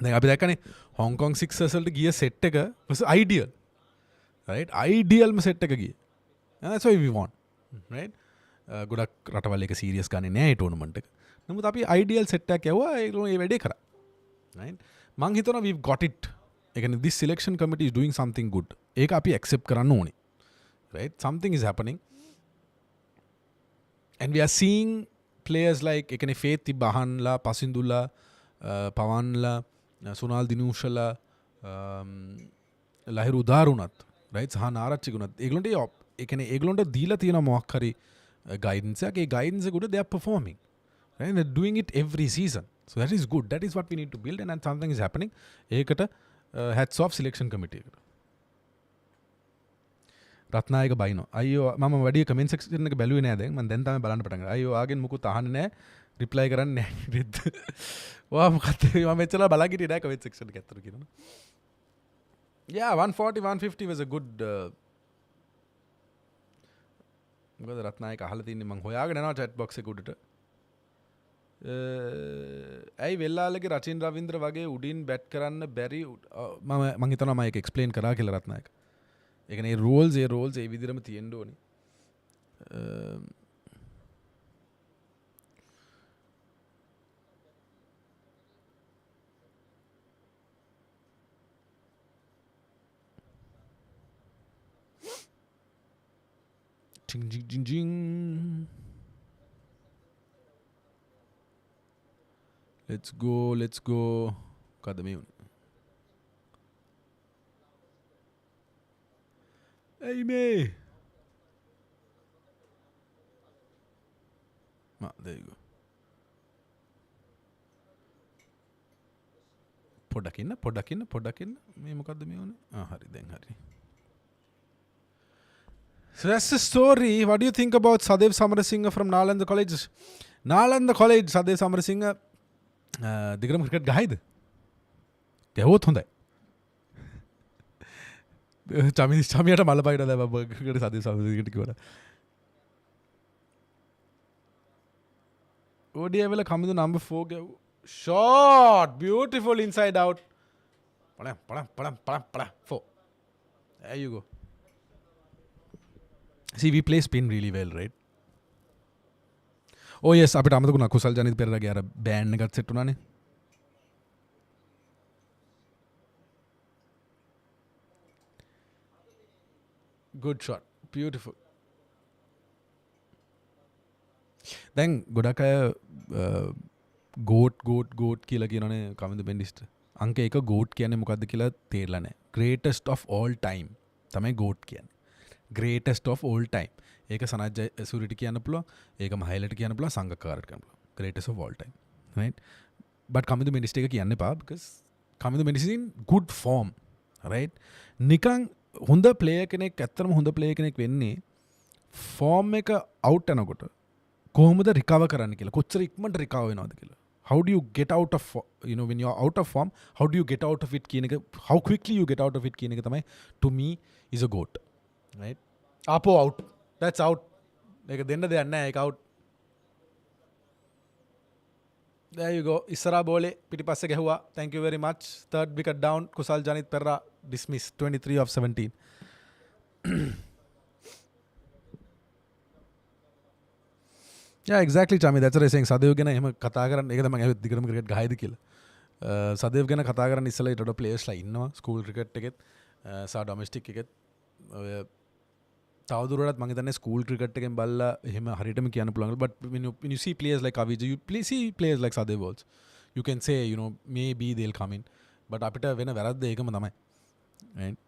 දැන් අපි දැක්කනේ Hong Kong Sixers වලට ගිය set එක was ideal. right ideal set එක ගියේ that's why we won right ගොඩක් රටවල් එක සීරියස් ගන්නේ නෑ ඒ ටෝර්නමන්ට් එක නමුත් අපි ideal set එකක් යවුවා ඒගොල්ලෝ ඒ වැඩේ කරා right මං හිතනවා we've got it ඒ කියන්නේ this selection committee is doing something good ඒක අපි accept කරන්න ඕනේ right something is happening and we are seeing players like ඒ කියන්නේ ෆේත් තිබහන්ලා පසින්දුලා පවන්ලා සුනාල් දිනුෂලා ලහිරු උදාරුණත් right සහන ආරච්චිගුණත් ඒගොල්ලන්ට ඒ කියන්නේ ඒගොල්ලන්ට දීලා තියෙන මොකක් හරි guidance එකක් ඒ guidance එක උඩ they are performing right they're doing it every season so that is good that is what we need to build and something is happening ඒකට hats off selection committee එකට රත්නායක බයිනෝ අයියෝ මම වැඩි කමෙන්ට් සෙක්ෂන් එක බැලුවේ නෑ දැන් මම දැන් තමයි බලන්න පටන් ගත්තා අයියෝ ආගෙන් මුකුත් අහන්නේ නෑ රිප්ලයි කරන්නේ නෑ රිද්ද ඔයා මොකද මම මෙච්චර බලන් හිටියේ නෑ කමෙන්ට් සෙක්ෂන් එක ඇත්තට කියනවා yeah 140 150 was a good මොකද රත්නායක අහලා තින්නේ මං හොයාගෙන යනවා chat box එක උඩට ඇයි වෙල්ලාලගේ රචින් රවින්ද්‍ර වගේ උඩින් බැට් කරන්න බැරි මම හිතනවා මම ඒක එක්ස්ප්ලেইন කරා කියලා රත්නායක ඒ කියන්නේ රූල්ස් ඒ විදිහටම තියෙන්න ඕනේ Jing jing. Let's go. Kadame. Hey me. There you go. පොඩ්ඩක් ඉන්න මේ මොකද්ද මේ වුනේ හරි දැන් හරි So that's the story. What do you think about Sadev Samarasinghe from Nalanda College? Nalanda College, Sadev Samarasinghe දිගටම ක්‍රිකට් ගහයිද? ගැහුවොත් හොඳයි. චමියට මල පයින්න දැන් මම ක්‍රිකට් Sadev Samarasinghe කිව්වලා. ODI වල Kamindu number 4 ගැහුව. Shot, beautiful inside out. පඩම් 4. There you go. See, we play spin really well, right? Oh yes, අපිට අමතකුණා කුසල් ජනිත් පෙරේරාගේ අර බෑන් එකත් සෙට් වුණානේ. Good shot. Beautiful. දැන් ගොඩක් අය ගෝට් කියලා කියනනේ කමින්ද බෙන්ඩිස්ට. අංක 1 ගෝට් කියන්නේ මොකද්ද කියලා තේරෙලා නැහැ. Greatest of all time තමයි ගෝට් කියන්නේ. Greatest of all time. ඒක සනජ් සූරිට කියන්න පුළුවන්. ඒක මහයිලට කියන්න පුළුවන්. සංගකාරට කියන්න පුළුවන්. Greatest of all time. Right? But කමින්ද බෙන්ඩිස්ට එක කියන්න එපා because Kamindu Mendis in good form, right? නිකන් හොඳ ප්ලේයර් කෙනෙක් ඇත්තටම හොඳ ප්ලේයර් කෙනෙක් වෙන්නේ ෆෝම් එක අවුට් යනකොට කොහොමද රිකවර් කරන්න කියලා. කොච්චර ඉක්මනට රිකවර් වෙනවද කියලා. How do you get out of, when you are out of form, how do you get out of it කියන එක, how quickly you get out of it කියන එක තමයි to me is a goat, right? ආපෝ out, that's out. ඒක දෙන්න දෙයක් නැහැ, ඒක out. There you go. ඉස්සරහා බෝලේ පිටිපස්සේ ගැහුවා. Thank you very much. Third wicket down. Kusal Janith Perera dismissed 23 of 17. Yeah, exactly, Chami. That's what I'm saying. සදේව් ගැන එහෙම කතා කරන්න ඒක තමයි මම දිගටම ක්‍රිකට් ගහයිද කියලා. සදේව් ගැන කතා කරන්න ඉස්සෙල්ලා ඊට වඩා ප්ලේයර්ස්ලා ඉන්නවා ස්කූල් ක්‍රිකට් එකෙත් සහ ඩොමෙස්ටික් එකෙත්. තවදුරටත් මම හිතන්නේ ස්කූල් ක්‍රිකට් එකෙන් බලලා එහෙම හරියටම කියන්න පුළුවන්. But when you see players like Avijay, see players like Sadev also. You can say, maybe they'll come in. But අපිට වෙන වැරද්ද ඒකම තමයි. Right?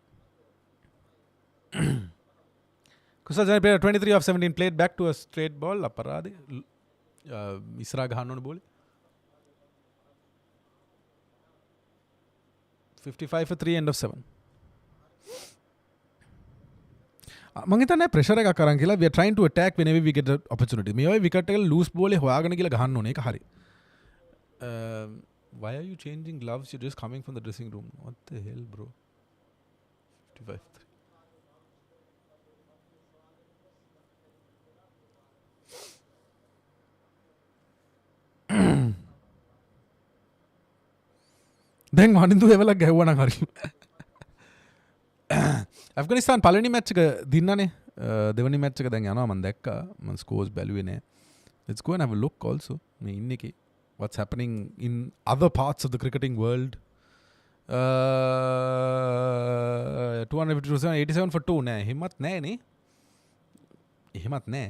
Kusal Janith Perera 23 of 17 played back to a straight ball. අපරාධේ. ඉස්සරහා ගහන්න ඕන බෝලේ. 55 for 3 end of 7. මම හිතන්නේ ප්‍රෙෂර් එකක් අරන් කියලා we are trying to attack whenever we get the opportunity. මේ වගේ විකට් එක ලූස් බෝලේ හොයාගෙන කියලා ගහන්න ඕනේ. ඒක හරි. Why are you changing gloves? You're just coming from the dressing room. What the hell, bro? 55 3. දැන් වනින්දු එවලක් ගැහුවා නම් හරි. ඇෆ්ගනිස්තාන් පළවෙනි මැච් එක දින්නනේ. දෙවෙනි මැච් එක දැන් යනවා මම දැක්කා. මම ස්කෝර්ස් බැලුවේ නෑ. Let's go and have a look also. මේ ඉන්නේ කේ what's happening in other parts of the cricketing world. 287 for 2 නෑ. එහෙමත් නෑ නේ. එහෙමත් නෑ.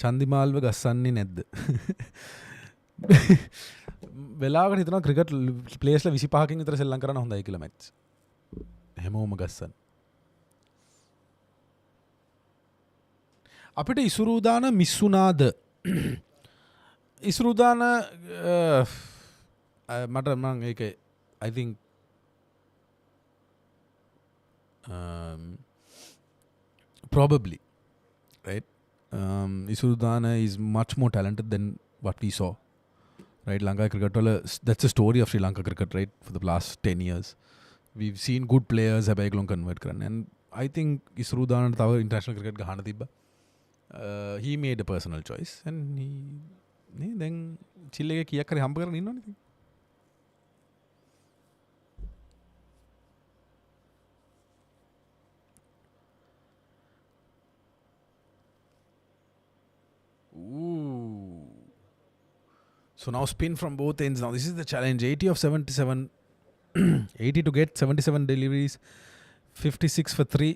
චන්දිමාල්ව ගස්සන්නේ නැද්ද? වෙලාවකට හිතනවා ක්‍රිකට් ප්ලේයර්ස්ලා 25කින් විතර සෙල්ලම් කරන්න හොඳයි කියලා මැච්. හැමෝම ගස්සන. අපිට ඉසුරුදාන මිස් වුණාද? ඉසුරුදාන මට මම ඒක I think probably, right? Isudana is much more talented than what we saw, right? Lanka cricket, that's the story of Sri Lanka cricket, right? For the last 10 years, we've seen good players have convert karan, and I think Isudana tawa international cricket gahana tibba. He made a personal choice, and he then chille ke kiya kare hamba karan innone. Ooh. So now spin from both ends. Now this is the challenge. 80 of 77. 80 to get 77 deliveries. 56 for 3.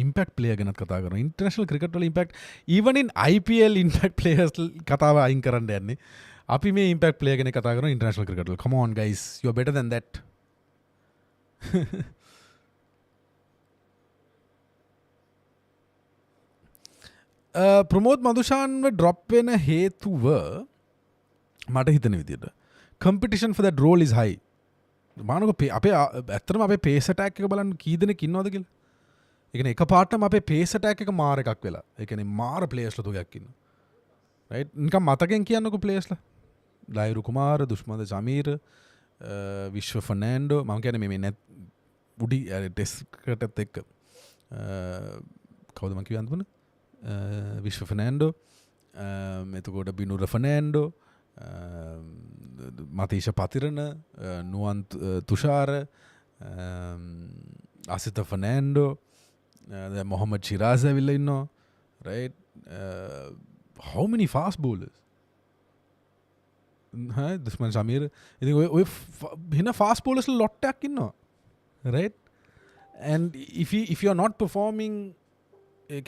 Impact player ගැනත් කතා කරනවා. International cricket වල impact, even in IPL impact players කතාව අයින් කරන්න යන්නේ. අපි මේ impact player ගැන කතා කරනවා international cricket වල. Come on guys, you are better than that. Pramod මදුෂාන්ව ඩ්‍රොප් වෙන හේතුව මට හිතන විදිහට competition for that role is high. මානක අපේ ඇත්තටම අපේ pace attack එක බලන්න කී දෙනෙක් ඉන්නවද කියලා. ඒ කියන්නේ එකපාරටම අපේ pace attack එක මාර එකක් වෙලා. ඒ කියන්නේ මාර players ලා තුගයක් ඉන්නවා. right? නිකන් මතකෙන් කියන්නකො players ලා. ලයිරු කුමාර, දුෂ්මන්ත සමීර, විශ්ව ෆර්නෑන්ඩෝ, මම කියන්නේ මේ net උඩි ටෙස්ට් එකටත් එක්ක කවුද මම කියන්න දුන්නේ? විශ්ව ෆර්නෑන්ඩෝ, එතකොට බිනුර ෆර්නෑන්ඩෝ, මතීෂ පතිරණ, නුවන් තුෂාර, අසිත ෆර්නෑන්ඩෝ, මොහමඩ් ශිරාස් ඇවිල්ලා ඉන්නවා, right? How many fast bowlers? දුෂ්මන් ශමීර, ඉතින් ඔය වෙන fast bowlers lot එකක් ඉන්නවා, right? And if you are not performing,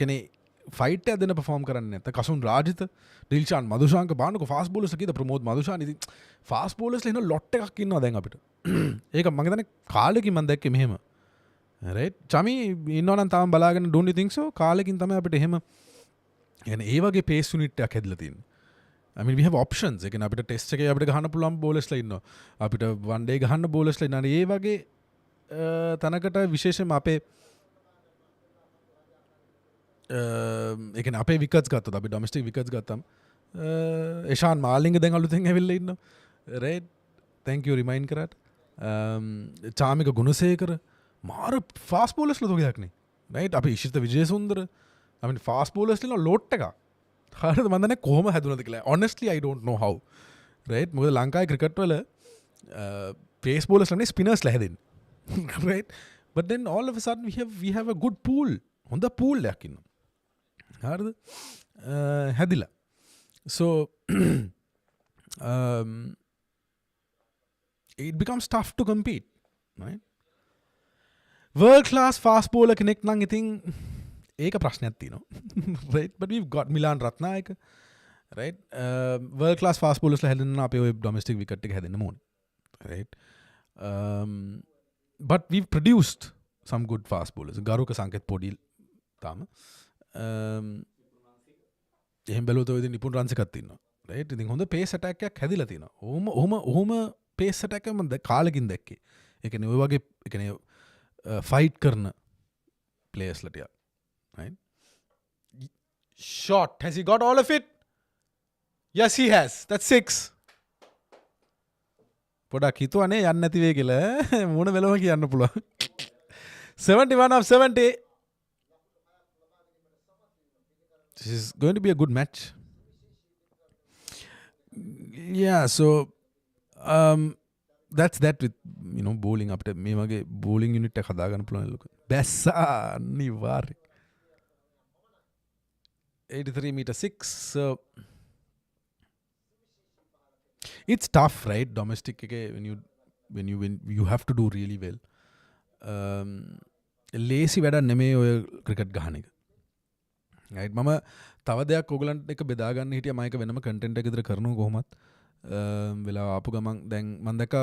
කියන්නේ ෆයිට් එක දෙන perform කරන්නේ නැත්නම් කසුන් රාජිත, ඩිල්ෂාන් මදුෂාන්ක බාන්නකො ෆාස්ට් බෝලර්ස් කීයද? ප්‍රමෝද් මදුෂාන්, ඉතින් ෆාස්ට් බෝලර්ස්ලා ඉන්න ලොට් එකක් ඉන්නවා දැන් අපිට. ඒක මම හිතන්නේ කාලෙකින් මම දැක්කේ මෙහෙම. right chami innona තාම බලාගෙන don't you think so කාලෙකින් තමයි අපිට එහෙම يعني ඒ වගේ pace unit එකක් හැදලා තියෙන්නේ I mean we have options ඒ කියන්නේ අපිට test එකේ අපිට ගහන්න පුළුවන් bowlersලා ඉන්නවා අපිට one day ගහන්න bowlersලා ඉන්නවා ඒ වගේ තනකට විශේෂයෙන්ම අපේ ඒ කියන්නේ අපේ wickets ගත්තොත් අපි domestic wickets ගත්තම් එෂාන් මාලිංග දැන් අලුතෙන් ඇවිල්ලා ඉන්නවා right thank you remind කරාට චාමික ගුණසේකර මාර ෆාස්ට් බෝලර්ස්ලා තෝගයක් නේ right අපි ඉෂිත විජේසුන්දර I mean ෆාස්ට් බෝලර්ස්ලා ලෝට් එකක් හරිද මම දන්නේ කොහොම හැදුනද කියලා honestly I don't know how right මොකද ලංකාවේ ක්‍රිකට් වල pace bowlersලා නේ spinners ලා හැදෙන්නේ right but then all of a sudden we have a good pool හොඳ pool එකක් ඉන්නවා හරිද හැදිලා so it becomes tough to compete right world class fast bowler කෙනෙක් නම් ඉතින් ඒක ප්‍රශ්නයක් තියෙනවා right but we've got Milan Ratnayake right world class fast bowlers ලා හැදෙන්න අපේ ඔය domestic wicket එක හැදෙන්න ඕනේ right but we've produced some good fast bowlers ගරුක සංකේත් පොඩි තාම එහෙම බැලුවොත් ඔය ඉතින් නිපුන් රන්ස් එකක් තියෙනවා right ඉතින් හොඳ pace attack එකක් හැදිලා තියෙනවා ඔහොම pace attack එක මම කාලෙකින් දැක්කේ ඒ කියන්නේ ඔය වගේ ඒ කියන්නේ fight කරන players ලා ටික right shot has he got all of it yes he has that's 6 පොඩක් හිතුවනේ යන්න නැති වෙයි කියලා මොන වෙලම කියන්න පුළුවන් 71 of 70 this is going to be a good match yeah so that's that with you know bowling අපිට මේ වගේ bowling unit එක හදා ගන්න පුළුවන් ලොකු බැස්සා අනිවාර්ය 83 meter 6 so it's tough right domestic එකේ when you have to do really well lazy වැඩක් නෙමෙයි ඔය ක්‍රිකට් ගහන එක right මම තව දෙයක් ඔයගලන්ට එක බෙදා ගන්න හිටියා මම එක වෙනම content එකක් විතර කරනවා කොහොමත් වෙලාව ආපු ගමන් දැන් මම දැක්ක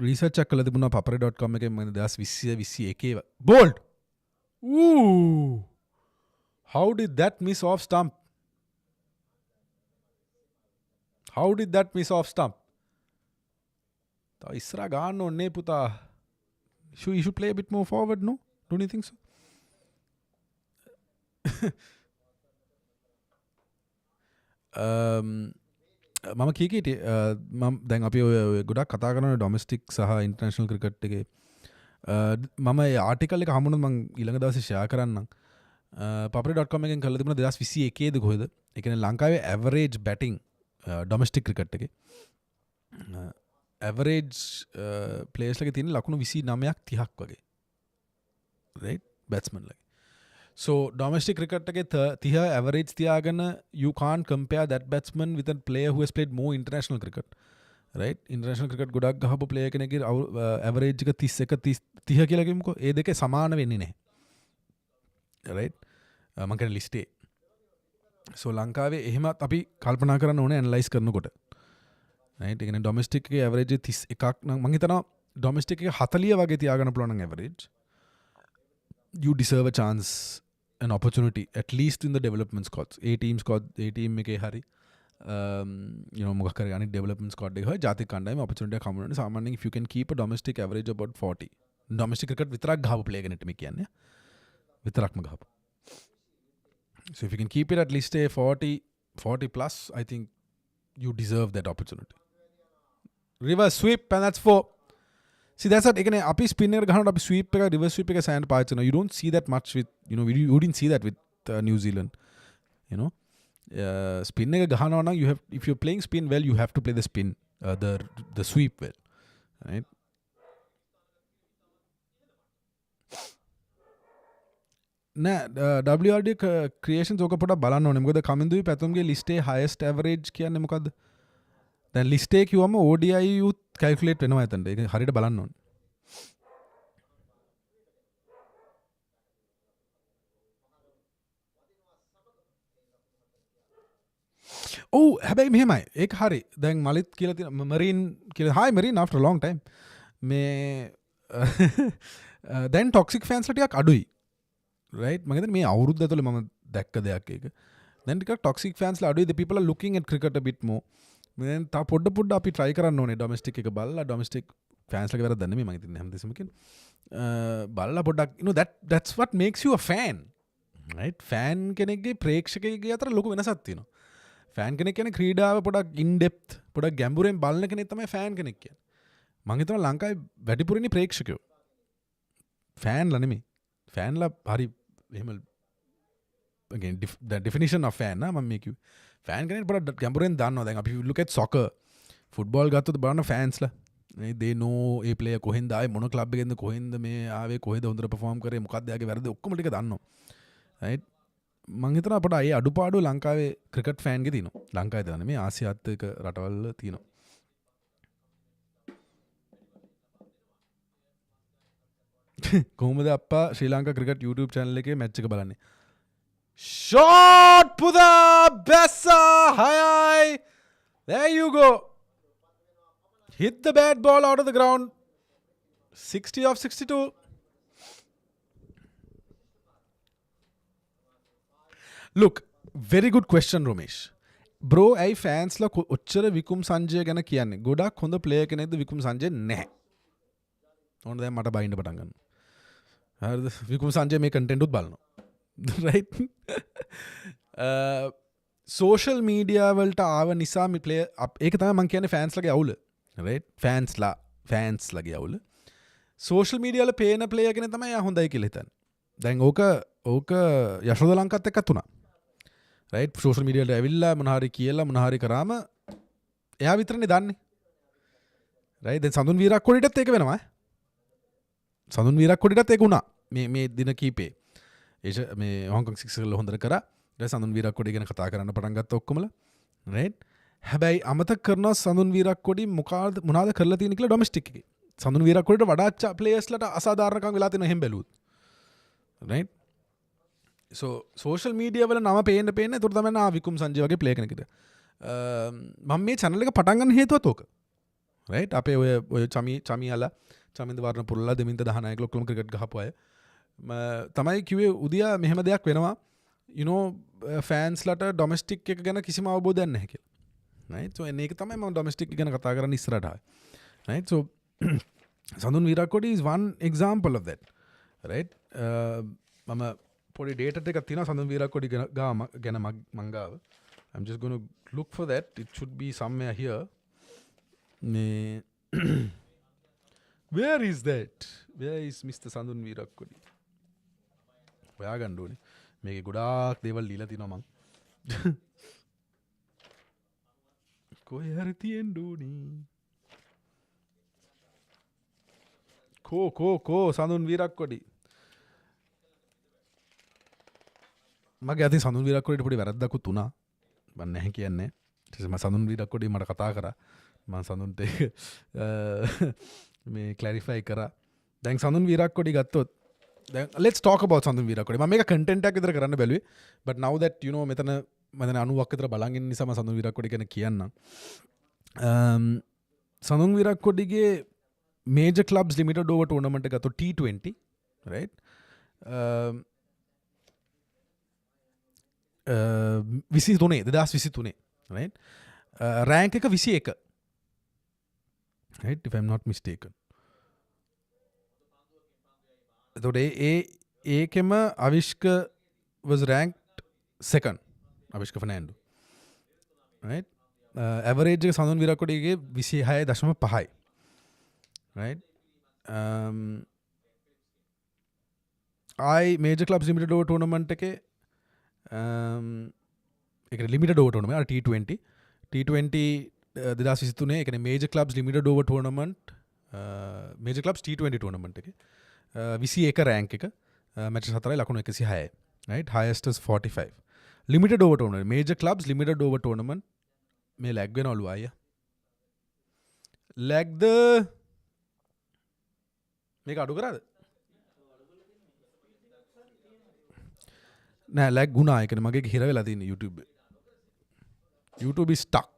රිසර්ච් එකක් කළා තිබුණා papare.com එකේ මම 2020 21 bold ooh how did that miss off stump තව ඉස්සරහ ගන්න ඕනේ පුතා you should play a bit more forward no don't you think so මම කීකීට මම දැන් අපි ඔය ගොඩක් කතා කරන ඩොමස්ටික් සහ ඉන්ටර්නැෂනල් ක්‍රිකට් එකේ මම ඒ ආටිකල් එක හම්බුනොත් මම ඊළඟ දවසේ ෂෙයා කරන්නම් papare.com එකෙන් කරලා තිබුණා 2021 ද කොහෙද ඒ කියන්නේ ලංකාවේ ඇවරේජ් බැටිං ඩොමස්ටික් ක්‍රිකට් එකේ ඇවරේජ් ප්ලේයර්ස් ලගේ තියෙන ලකුණු 29ක් 30ක් වගේ right batsman ලගේ so domestic cricket එකේ 30 average තියාගෙන you can't compare that batsman with a player who has played more international cricket right international cricket ගොඩක් ගහපු player කෙනෙක්ගේ average එක 31 30 කියලා කියමුකෝ ඒ දෙකේ සමාන වෙන්නේ නැහැ right මම කියන්නේ list එකේ so ලංකාවේ එහෙමත් අපි කල්පනා කරන්න ඕනේ analyze කරනකොට right ඒ කියන්නේ domestic එකේ average 31ක් නම් මම හිතනවා domestic එකේ 40 වගේ තියාගන්න පුළුවන් නම් average you deserve a chance an opportunity at least in the development squads a team එකේ හරි you know මොකක් කරේ අනිත් development squad එකේ හරි ජාතික කණ්ඩායම opportunity එකක් හම්බුනනේ සාමාන්‍යයෙන් if you can keep a domestic average about 40 domestic cricket විතරක් ගහපු player කෙනෙක්ට මේ කියන්නේ විතරක්ම ගහපු so if you can keep it at least a 40 plus I think you deserve that opportunity reverse sweep and that's 4 see that's what එකනේ අපි spin එකට ගහනකොට අපි sweep එක reverse sweep එක සෑහෙන පාවිච්චි කරනවා you don't see that much with you know you didn't see that with New Zealand you know spin එක ගහනවා නම් you have if you're playing spin well you have to play the spin the sweep well right නෑ WRD creations ඔක පොඩක් බලන්න ඕනේ මොකද කමින්දුයි පැතුම්ගේ list එකේ highest average කියන්නේ මොකද්ද දැන් list එකේ කිව්වම ODI youth calculate වෙනවා එතනට ඒක හරියට බලන්න ඕනේ ඔව් හැබැයි මෙහෙමයි ඒක හරි දැන් මලිත් කියලා තියෙන මරීන් කියලා hi marine after a long time මේ දැන් ටොක්සික් ෆෑන්ස්ලා ටිකක් අඩුයි. right මම හිතන්නේ මේ අවුරුද්ද ඇතුළේ මම දැක්ක දෙයක් ඒක. දැන් ටිකක් ටොක්සික් ෆෑන්ස්ලා අඩුයි. the people are looking at cricket a bit more. දැන් තා පොඩ අපි try කරන්න ඕනේ ඩොමෙස්ටික් එක බලලා ඩොමෙස්ටික් ෆෑන්ස්ලාගේ වැරද්ද නෙමෙයි මම හිතන්නේ හැමදෙස්සම කියන්නේ. බලලා පොඩ්ඩක් that's what makes you a fan. right fan කෙනෙක්ගේ ප්‍රේක්ෂකයෙක්ගේ අතර ලොකු වෙනසක් තියෙනවා. ෆෑන් කෙනෙක් කියන්නේ ක්‍රීඩාව පොඩක් in depth පොඩක් ගැඹුරෙන් බලන කෙනෙක් තමයි ෆෑන් කෙනෙක් කියන්නේ. මම හිතනවා ලංකාවේ වැඩිපුර ඉන්නේ ප්‍රේක්ෂකයෝ. ෆෑන්ලා නෙමෙයි. ෆෑන්ලා හරි එහෙම again the definition of fan මම මේ කිව්වේ. ෆෑන් කෙනෙක් පොඩක් ගැඹුරෙන් දන්නවා. දැන් අපි look at soccer ෆුට්බෝල් ගත්තොත් බලන්න ෆෑන්ස්ලා they know ඒ ප්ලේයර් කොහෙන්ද ආවේ මොන ක්ලබ් එකෙන්ද කොහෙන්ද මේ ආවේ කොහෙද හොඳට perform කරේ මොකක්ද යාගේ වැරදි ඔක්කොම ටික දන්නවා. right මං හිතනවා අපිට ඒ අඩුපාඩු ලංකාවේ ක්‍රිකට් ෆෑන් ගේ තියෙනවා. ලංකාවේ දාන මේ ආසියාතික රටවල් තියෙනවා. කොහොමද අප්පා ශ්‍රී ලංකා ක්‍රිකට් YouTube channel එකේ මැච් එක බලන්නේ? Shot පුදා බැස්සා හයයි. There you go. Hit the bad ball out of the ground. 60 of 62. Look, very good question Romesh. Bro, I fans la ඔච්චර විකුම් සංජය ගැන කියන්නේ. ගොඩක් හොඳ ප්ලේයර් කෙනෙක්ද විකුම් සංජය නැහැ. ඕන දැන් මට බයින්න පටන් ගන්නවා. හරිද? විකුම් සංජය මේ කන්ටෙන්ට් උත් බලනවා. right? social media වලට ආව නිසා මේ ප්ලේයර් ඒක තමයි මම කියන්නේ fans ලගේ අවුල. right? fans ලගේ අවුල. social media වල පේන ප්ලේයර් කෙනෙක් තමයි යා හොඳයි කියලා හිතන්නේ. දැන් ඕක යශෝද ලංකත් එක්කත් උනා. right? social media වලට ඇවිල්ලා මොන හරි කියලා මොන හරි කරාම එයා විතරනේ දන්නේ. right? දැන් සඳුන් වීරක්කොඩිටත් ඒක වෙනවා. සඳුන් වීරක්කොඩිටත් ඒක උනා. මේ දින කීපේ. මේ හොංකොං සික්ස් වල හොඳට කරා. ඊට සඳුන් වීරක්කොඩි ගැන කතා කරන්න පටන් ගත්ත ඔක්කොමලා. right? හැබැයි අමතක කරනවා සඳුන් වීරක්කොඩි මොනවාද කරලා තියෙන කියලා ඩොමෙස්ටික් එකේ. සඳුන් වීරක්කොඩිට වඩා ප්ලේයර්ස්ලට අසාධාරණකම් වෙලා තියෙනවා එහෙම බැලුවොත්. right? so social media වල නම පේන්න ඒතර තමයි නා විකුම් සංජය වගේ ප්ලේයර් කෙනෙක්ද. මම මේ channel එක පටන් ගන්න හේතුවත් ඕක. right? අපේ ඔය චමියාලා චමින්ද වර්ණ පුරලා දෙමින්ද 19 ඔක්කොම ක්‍රිකට් ගහපු අය තමයි කිව්වේ උදියා මෙහෙම දෙයක් වෙනවා. you know fans ලට ඩොමෙස්ටික් එක ගැන කිසිම අවබෝධයක් නැහැ කියලා. right? so මේක තමයි මම ඩොමෙස්ටික් ගැන කතා කරන්න ඉස්සරහට ආවේ. right? so Sandun Weerakkody is one example of that. right? මම පොඩි data එකක් තියෙනවා සඳුන් වීරක්කොඩි ගැන මං ගාව. I'm just going to look for that. It should be somewhere here. Where is that? Where is Mr. සඳුන් වීරක්කොඩි? හොයාගන්න ඕනේ. මේකේ ගොඩාක් දේවල් ලියලා තිනවා මං. කොහේ හරි තියෙන්න ඕනේ. කෝ සඳුන් වීරක්කොඩි. මගේ අතින් සඳුන් වීරක්කොඩිට පොඩි වැරද්දකුත් උනා. මම නැහැ කියන්නේ. ඊට පස්සේ මම සඳුන් වීරක්කොඩි මට කතා කරා. මම සඳුන්ට මේ ක්ලැරිෆයි කරා. දැන් සඳුන් වීරක්කොඩි ගත්තොත් දැන් let's talk about සඳුන් වීරක්කොඩි. මම මේක කන්ටෙන්ට් එකක් විතර කරන්න බැලුවේ. but now that you know මෙතන 90ක් විතර බලන් ඉන්න නිසා මම සඳුන් වීරක්කොඩි ගැන කියන්නම්. සඳුන් වීරක්කොඩිගේ major clubs limited over tournament එක ගත්තොත් T20 right? 2023 right? rank එක 21 right? if I'm not mistaken. එතකොට ඒකෙම Avishka was ranked second. Avishka Fernando right? average එක සඳුන් වීරක්කොඩිගේ 26.5යි right? major clubs limited over tournament එකේ ඒක limited over tournament T20 2023 ඒ කියන්නේ major clubs limited over tournament major clubs T20 tournament එකේ 21 rank එක match 4යි ලකුණු 106යි right? highest is 45 limited over tournament major clubs limited over tournament මේ lag වෙනවලු අයියා lag ද මේක අඩු කරාද නෑ lag ගුණා ඒ කියන්නේ මගේ හිර වෙලා තියෙන YouTube is stuck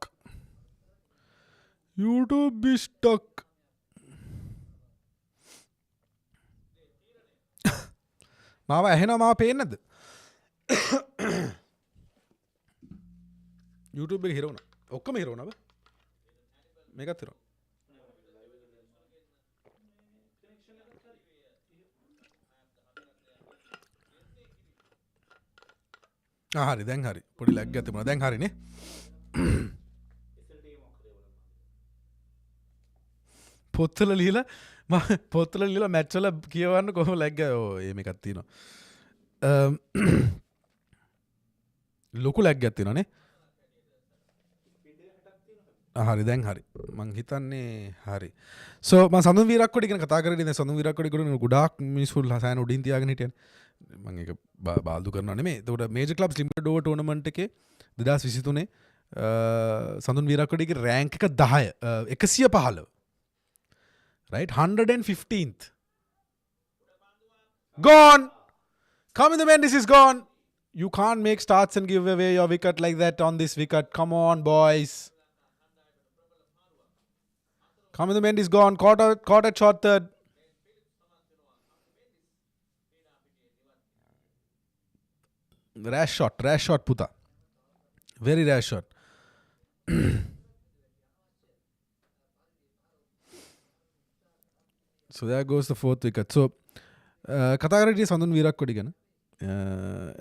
මාව ඇහෙනවා මාව පේන්නේ නැද්ද? YouTube එක හිරවුණා. ඔක්කොම හිරවුණා බ. මේකත් හිරවුණා. හරි දැන් හරි. පොඩි ලැග් එකක් තිබුණා. දැන් හරිනේ. පොත්වල ලියලා පොත්වල ලියලා මැච් වල කියවන්න කොහොම ලැග් එක. ඕ මේකක් තියෙනවා. ලොකු ලැග් එකක් තියෙනවානේ. හරි දැන් හරි මං හිතන්නේ හරි සෝ මම සඳුන් වීරක්කොඩි ගැන කතා කරගෙන ඉන්නේ සඳුන් වීරක්කොඩි ගොඩ ගොඩාක් මිනිස්සු ලසයන් උඩින් තියාගෙන හිටියනේ මම ඒක බාල්දු කරනවා නෙමෙයි ඒකට major clubs limited over tournament එකේ 2023 සඳුන් වීරක්කොඩිගේ රෑන්ක් එක 10 115 right 115th gone Kamindra Mendis is gone you can't make starts and give away your wicket like that on this wicket come on boys Kamindra Mendis gone, caught at short third. Rash shot, Puta. Very rash shot. So there goes the fourth wicket. So, කතාකරට සඳුන් වීරක්කොඩි ගැන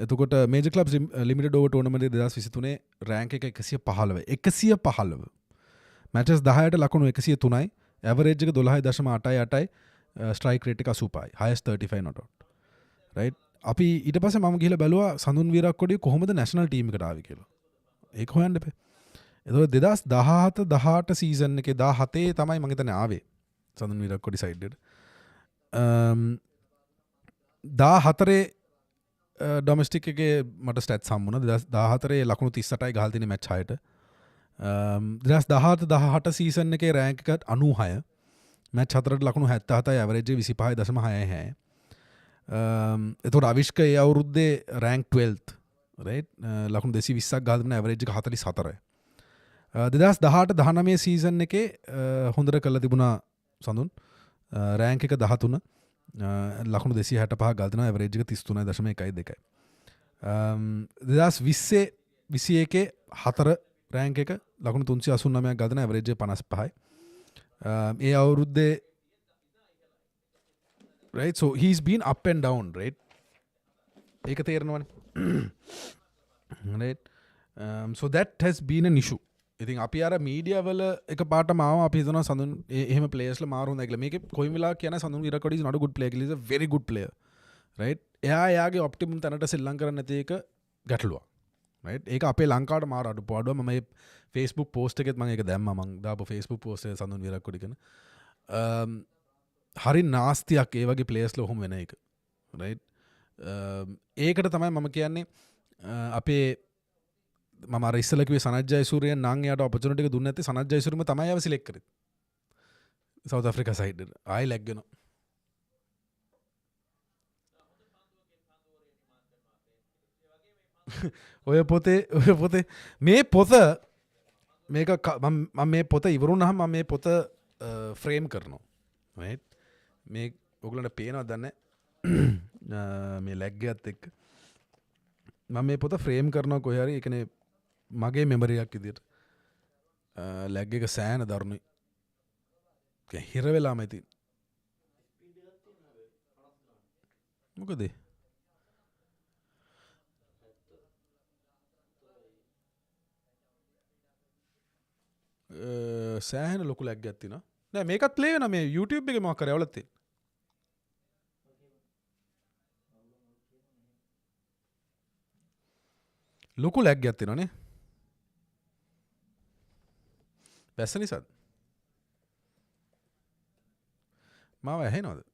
එතකොට major clubs limited over tournament 2023 rank එක 115 matches 10ට ලකුණු 103යි average එක 12.88යි strike rate එක 85යි highest 35 not out right අපි ඊට පස්සේ මම ගිහලා බැලුවා සඳුන් වීරක්කොඩි කොහොමද නැෂනල් ටීම් එකට ආවේ කියලා ඒක හොයන්න එපා එතකොට 2017 18 සීසන් එකේ 17 තමයි මම හිතන්නේ ආවේ සඳුන් වීරක්කොඩි සයිඩ් එකට 14 ඩොමස්ටික් එකේ මට ස්ටැට්ස් හම්බුණා 2014 ලකුණු 38යි ගහලා තියෙන මැච් 6ට 2017 සීසන් එකේ රෑන්ක් එක 96 මැච් 4ට ලකුණු 77යි ඇවරේජ් එක 25.66 එතකොට අවිෂ්ක ඒ අවුරුද්දේ රෑන්ක් 12th right ලකුණු 220ක් ගහලා තිබුණ ඇවරේජ් එක 44යි 2018 19 සීසන් එකේ හොඳට කරලා තිබුණා සඳුන් රෑන්ක් එක 13 ලකුණු 265ක් ගහලා තිබුණා ඇවරේජ් එක 33.12යි 2020 21 4 රෑන්ක් එක ලකුණු 389ක් ගන්න ඇවරේජ් එක 55යි. ඒ අවුරුද්දේ right so he's been up and down right. ඒක තේරෙනවනේ. right so that has been an issue. ඉතින් අපි අර මීඩියා වල එකපාරටම ආවා අපි හිතනවා සඳුන් එහෙම ප්ලේයර්ස්ලා මාරු හොඳයි කියලා. මේකේ කොයිම වෙලාවක කියන්නේ සඳුන් Weerakkody is not a good player කියලා. He's a very good player. right එයාගේ ඔප්ටිමම් තැනට සෙල්ලම් කරන්න නැති එක ගැටලුවක්. right ඒක අපේ ලංකාවට මාර අඩුපාඩුව මම මේ Facebook post එකෙත් මම ඒක දැම්මා මම දාපු Facebook post එක සඳුන් වීරක්කොඩි කියන හරි නාස්තියක් ඒ වගේ ප්ලේයර්ස්ලා ඔහොම වෙන එක right ඒකට තමයි මම කියන්නේ අපේ මම අර ඉස්සෙල්ලා කිව්වේ සනත් ජයසූරිය නම් එයාට ඔපචුනිටි එක දුන්නේ නැත්තේ සනත් ජයසූරියම තමයි ආව සිලෙක්ට් කරේ සවුත් අප්‍රිකා සයිඩ් එක ආයි ලැග් වෙනවා ඔය පොතේ මේ පොත මේක මම මේ පොත ඉවරුනහම මම මේ පොත ෆ්‍රේම් කරනවා right මේ ඔයගලන්ට පේනවද දන්නේ මේ ලැග් එකත් එක්ක මම මේ පොත ෆ්‍රේම් කරනවා කොහේ හරි ඒ කියන්නේ මගේ මෙමරි එකක් විදියට ලැග් එක සෑහෙන දරුණුයි හිර වෙලාම ඉතින් මොකද සෑහෙන ලොකු ලැග් එකක් තියෙනවා නෑ මේකත් ප්ලේ වෙනවා මේ YouTube එකේ මොකක් කරේ අවලත් තියෙන ලොකු ලැග් එකක් තියෙනවානේ වැස්ස නිසාද මාව ඇහෙනවද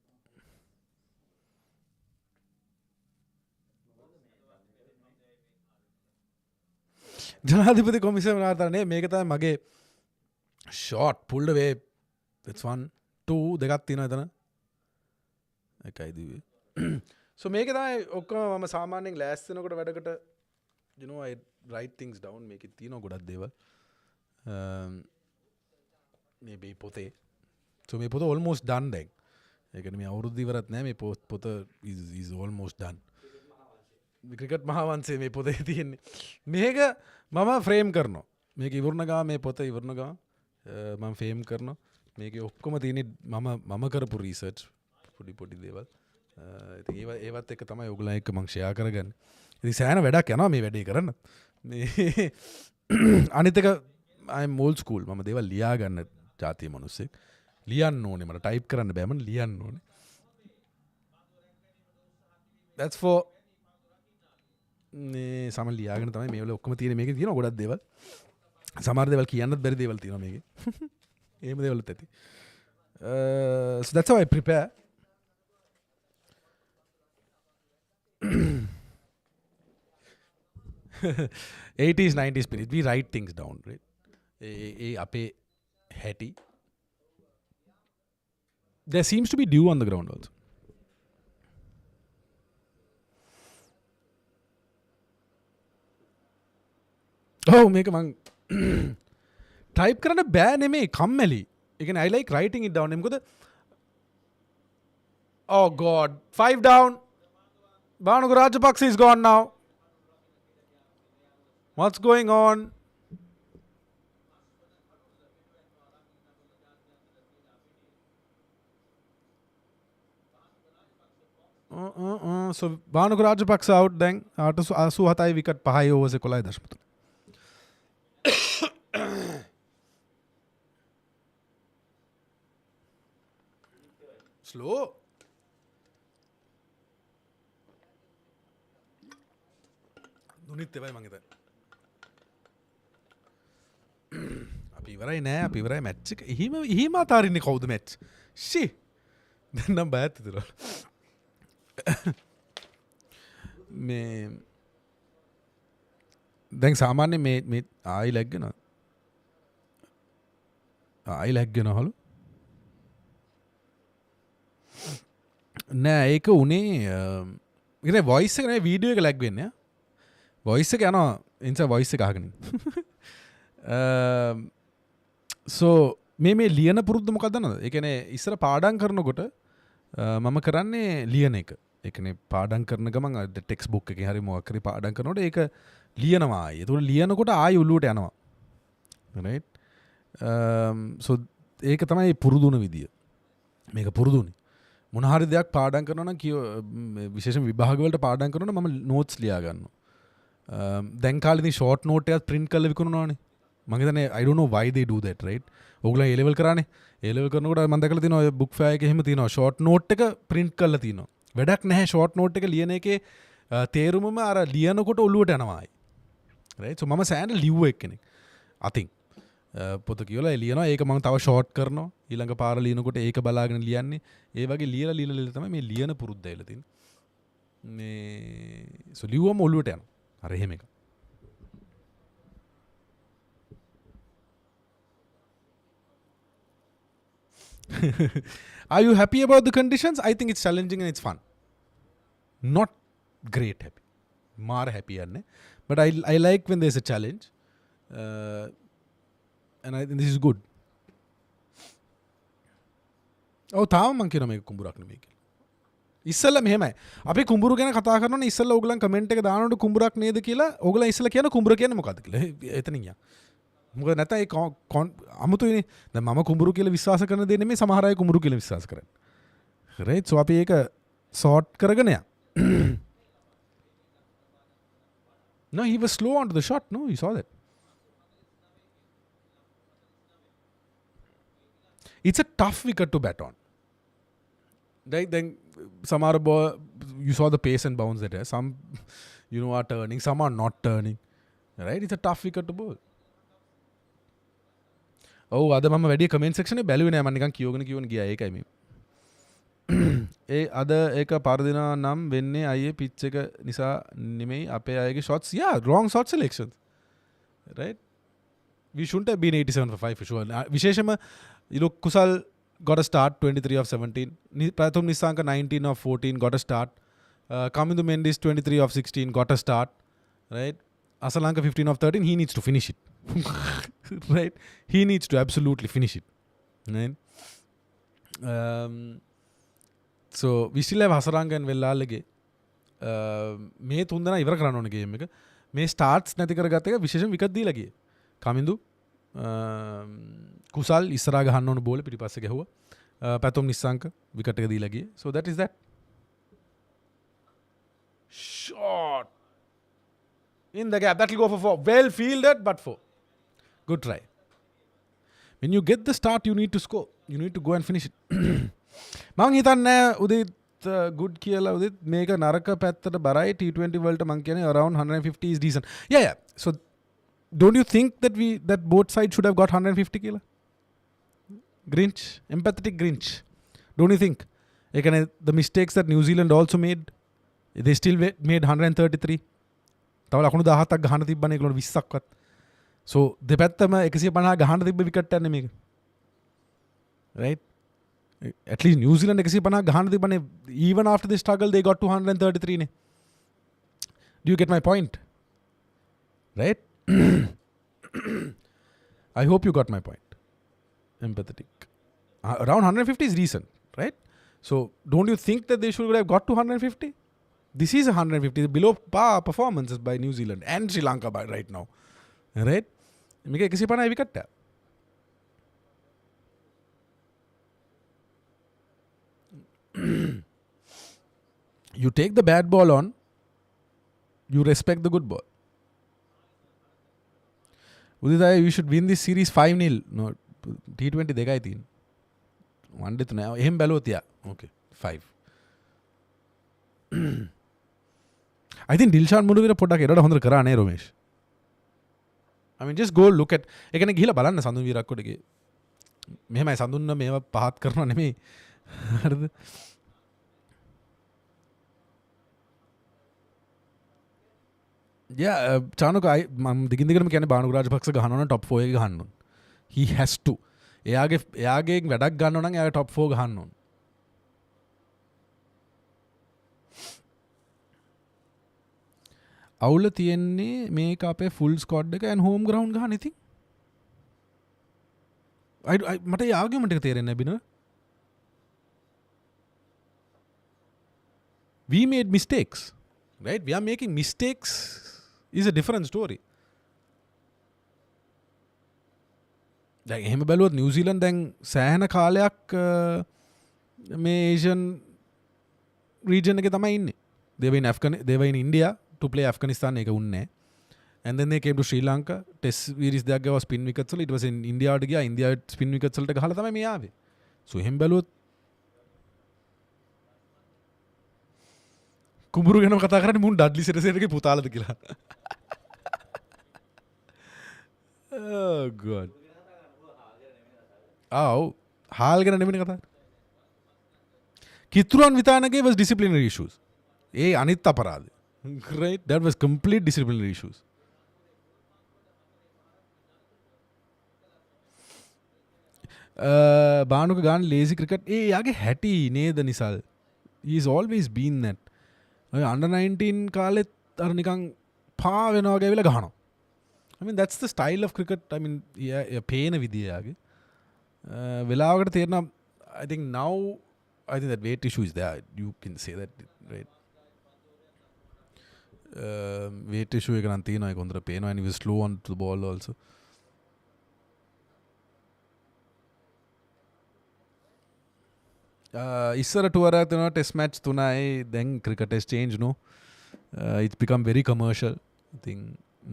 ජනාධිපති කොමිසම නාතරනේ මේක තමයි මගේ ෂෝට් පුල්ඩ වේ it's 1 2 දෙකක් තියෙනවා එතන එකයි දිවේ so මේක තමයි ඔක්කොම මම සාමාන්‍යයෙන් ලෑස්ති වෙනකොට වැඩකට you know I write things down මේකේ තියෙනවා ගොඩක් දේවල් මේ පොතේ so මේ පොත almost done දැන් ඒකන මේ අවුරුදු ඉවරත් නෑ මේ පොත is almost done. ක්‍රිකට් මහාවංශයේ මේ පොතේ තියෙන්නේ. මේක මම ෆ්‍රේම් කරනවා. මේක ඉවරන ගා මේ පොත ඉවරන ගා මම ෆ්‍රේම් කරනවා. මේකේ ඔක්කොම තියෙන්නේ මම කරපු රිසර්ච් පොඩි දේවල්. ඉතින් ඒවත් එක තමයි ඔයගොල්ලෝ එක්ක මම ෂෙයා කරගන්නේ. ඉතින් සෑහෙන වැඩක් යනවා මේ වැඩේ කරන්න. මේ අනිත් එක I'm old school. මම දේවල් ලියා ගන්න ජාතිය මිනිස්සෙක්. ලියන්න ඕනේ මට ටයිප් කරන්න බෑ මම ලියන්න ඕනේ. That's for මේ සම ලියාගෙන තමයි මේ වල ඔක්කොම තියෙන්නේ. මේකේ තියෙනවා ගොඩක් දේවල්. සමහර දේවල් කියන්නත් බැරි දේවල් තියෙනවා මේකේ. එහෙම දේවල්ත් ඇති. So that's how I prepare. 80s 90s spirit. We write things down, right? ඒ අපේ හැටි. There seems to be dew on the ground also. මේක මං ටයිප් කරන්න බෑ නෙමේ කම්මැලි. ඒ කියන්නේ I like writing it down. මොකද oh god 5 down. Banuka Rajapaksa is gone now. What's going on? So Banuka Rajapaksa out then. 87 wicket 5 overs 11.3. Slow. දුනිත් එවයි මං හිතන්නේ. අපි ඉවරයි නෑ අපි ඉවරයි මැච් එක. එහෙම අතාරින්නේ කවුද මැච්? ෂි. දැන් නම් බයත් හිතනවා. මේ දැන් සාමාන්‍ය මේ ආයි ලැග් වෙනවා. ආයි ලැග් වෙනවලු. නෑ ඒක උනේ ඉතින් වොයිස් එක නේ වීඩියෝ එක ලැග් වෙන්නේ. වොයිස් එක යනවා ඉන්සා වොයිස් එක අහගෙන. සෝ මේ ලියන පුරුද්ද මොකක්ද දන්නවද? ඒ කියන්නේ ඉස්සර පාඩම් කරනකොට මම කරන්නේ ලියන එක. ඒ කියන්නේ පාඩම් කරන ගමන් ටෙක්ස්ට් බුක් එකේ හරි මොකක් හරි පාඩම් කරනකොට ඒක ලියනවා ආයේ. ඒතකොට ලියනකොට ආයේ ඔළුවට යනවා. right? සෝ ඒක තමයි පුරුදුන විදිය. මේක පුරුදුනේ. මොන හරි දෙයක් පාඩම් කරනවා නම් විශේෂම විභාග වලට පාඩම් කරනවා නම් මම නෝට්ස් ලියා ගන්නවා. දැන් කාලේ ඉතින් ෂෝට් නෝට් එකක් print කරලා විකුණනවානේ. මම හිතන්නේ I don't know why they do that, right? ඕගොල්ලෝ A level කරානේ. A level කරනකොට මම දැකලා තියෙනවා ඔය book fair එකේ එහෙම තියෙනවා ෂෝට් නෝට් එක print කරලා තියෙනවා. වැඩක් නැහැ ෂෝට් නෝට් එක ලියන එකේ තේරුමම අර ලියනකොට ඔළුවට යනවා ආයි. right? so මම සෑහෙන ලිව්ව එක්කෙනෙක්. අතින් පොත කියවලා ලියනවා ඒක මම තව ෂෝට් කරනවා. ඊළඟ පාර ලියනකොට ඒක බලාගෙන ලියන්නේ. ඒ වගේ ලියලා තමයි මේ ලියන පුරුද්ද ඇවිල්ලා තියෙන්නේ. මේ so ලිව්වම ඔළුවට යනවා. අර එහෙම එක. Are you happy about the conditions? I think it's challenging and it's fun. Not great happy. More happy arne. But I like when there's a challenge. And I think this is good. තාම මං කියනවා මේක කුඹුරක් නෙමෙයි කියලා. ඉස්සෙල්ලා මෙහෙමයි. අපි කුඹුරු ගැන කතා කරනවනේ ඉස්සෙල්ලා ඕගලන් කමෙන්ට් එක දානකොට කුඹුරක් නේද කියලා ඕගලන් ඉස්සෙල්ලා කියන කුඹුර කියන්නේ මොකද්ද කියලා. එතනින් යන්න. මොකද නැත්නම් ඒ අමුතුයිනේ. දැන් මම කුඹුරු කියලා විශ්වාස කරන දේ නෙමෙයි සමහර අය කුඹුරු කියලා විශ්වාස කරන්නේ. right? so අපි ඒක sort කරගෙන යන්න. No, he was slow onto the shot. No, you saw that. It's a tough wicket to bat on. Right? Then some are you saw the pace and bounce that some are turning, some are not turning. Right? It's a tough wicket to bowl. අද මම වැඩි comment section එකේ බැලුවේ නෑ මම නිකන් කියවගෙන ගියා ඒකයි මේ. ඒ අද ඒක පරදිනා නම් වෙන්නේ අයියේ පිච් එක නිසා නෙමෙයි අපේ අයගේ shots. Yeah, wrong shot selections. Right? We shouldn't have been 87 for 5 for sure. විශේෂම Kusal got a start 23 of 17. Pratham Nisanka 19 of 14 got a start. Kusal Mendis 23 of 16 got a start. Right? Lanka 15 of 13. He needs to finish it. Right? He needs to absolutely finish it. Right? So we still have Hasarangan වෙල්ලාලගේ මේ තුන් දෙනා ඉවර කරන්න ඕනේ game එක. මේ ස්ටාර්ට්ස් නැති කරගත්ත එක විශේෂයෙන් විකට් දීලා ගියේ. කමින්දු කුසල් ඉස්සරහා ගහන්න ඕන බෝල පිටිපස්සේ ගැහුවා. පැතුම් නිස්සංක විකට් එක දීලා ගියේ. So that is that. Shot in the gap. That will go for 4. Well fielded, but 4. Good try. When you get the start, you need to score. You need to go and finish it. මං හිතන්නේ Udith good කියලා උදිත් මේක නරක පැත්තට බරයි T20 වලට මං කියන්නේ around 150 is decent. Yeah. So don't you think that both sides should have got 150 කියලා? Grinch, empathetic Grinch. Don't you think? The mistakes that New Zealand also made, they still made 133. තව ලකුණු 17ක් ගහන්න තිබ්බනේ ඒගොල්ලෝ 20ක්වත්. So දෙපැත්තම 150 ගහන්න තිබ්බ wicket යන්නේ මේක. Right? At least New Zealand 150 ගහන්න තිබ්බනේ. Even after the struggle they got to 133 නේ. Do you get my point? Right? I hope you got my point. Empathetic. Around 150 is decent, right? So don't you think that they should have got to 150? This is 150 below par performances by New Zealand and Sri Lanka by right now. Right? මේක 150 wicket එක. You take the bad ball on, you respect the good ball. Uditaya, you should win this series 5-0. No, T20 දෙකයි තියෙන. One day තුනයි. එහෙම බැලුවොත් යා. Okay, 5. I think Dilshan Munuwira පොඩ්ඩක් එරට හොඳට කරා නේ Romesh. I mean just go look at ඒ කියන්නේ ගිහලා බලන්න සඳුන් විරක්කොඩගේ. මෙහෙමයි සඳුන්න මේවා පහත් කරනවා නෙමෙයි. හරිද? Yeah, චානුක මම දිගින් දිගටම කියන්නේ බානුක රාජපක්ෂ ගහනවා නම් top 4 එක ගහන්න ඕන. He has to. එයාගේ වැඩක් ගන්නව නම් එයාගේ top 4 ගහන්න ඕන. අවුල තියෙන්නේ මේක අපේ full squad එක and home ground ගහන ඉතින්. මට ඒ ආගියුමන්ට් එක තේරෙන්නේ නැහැ බිනව. We made mistakes, right? We are making mistakes is a different story. දැන් එහෙම බැලුවොත් නිව් සීලන්ත දැන් සෑහෙන කාලයක් මේ ඒෂියන් region එකේ තමයි ඉන්නේ. They were in India to play Afghanistan එක උන්නේ. And then they came to Sri Lanka. Test series දෙයක් ගාව spin wickets වල. It was in India වලට ගියා. India spin wickets වලට ගහලා තමයි මේ ආවේ. So එහෙම බැලුවොත් කුඹුරු ගැන කතා කරන්නේ මුන් ඩඩ්ලි සෙරසේරගේ පුතාලද කියලා. Oh god. හාල් ගැන නෙමෙයි කතා. කිතුරුන් විතානගේ was disciplinary issues. ඒ අනිත් අපරාධ. Right? That was complete disciplinary issues. Bhanuka ගාන lazy cricket යාගේ හැටි නේද Nisal. He's always been that. Under 19 කාලෙත් අර නිකන් පා වෙනවා වගේ වෙලා ගහනවා. I mean that's the style of cricket. I mean පේන විදිය යාගේ. වෙලාවකට තේරෙනවා I think now I think that weight issue is there. You can say that, right? Weight issue එක නම් තියෙනවා ඒක හොඳට පේනවා and he was slow on to the ball also. ඉස්සර ටුවර් එකක් තියෙනවා ටෙස්ට් මැච් 3යි දැන් cricket has changed no. It's become very commercial. I think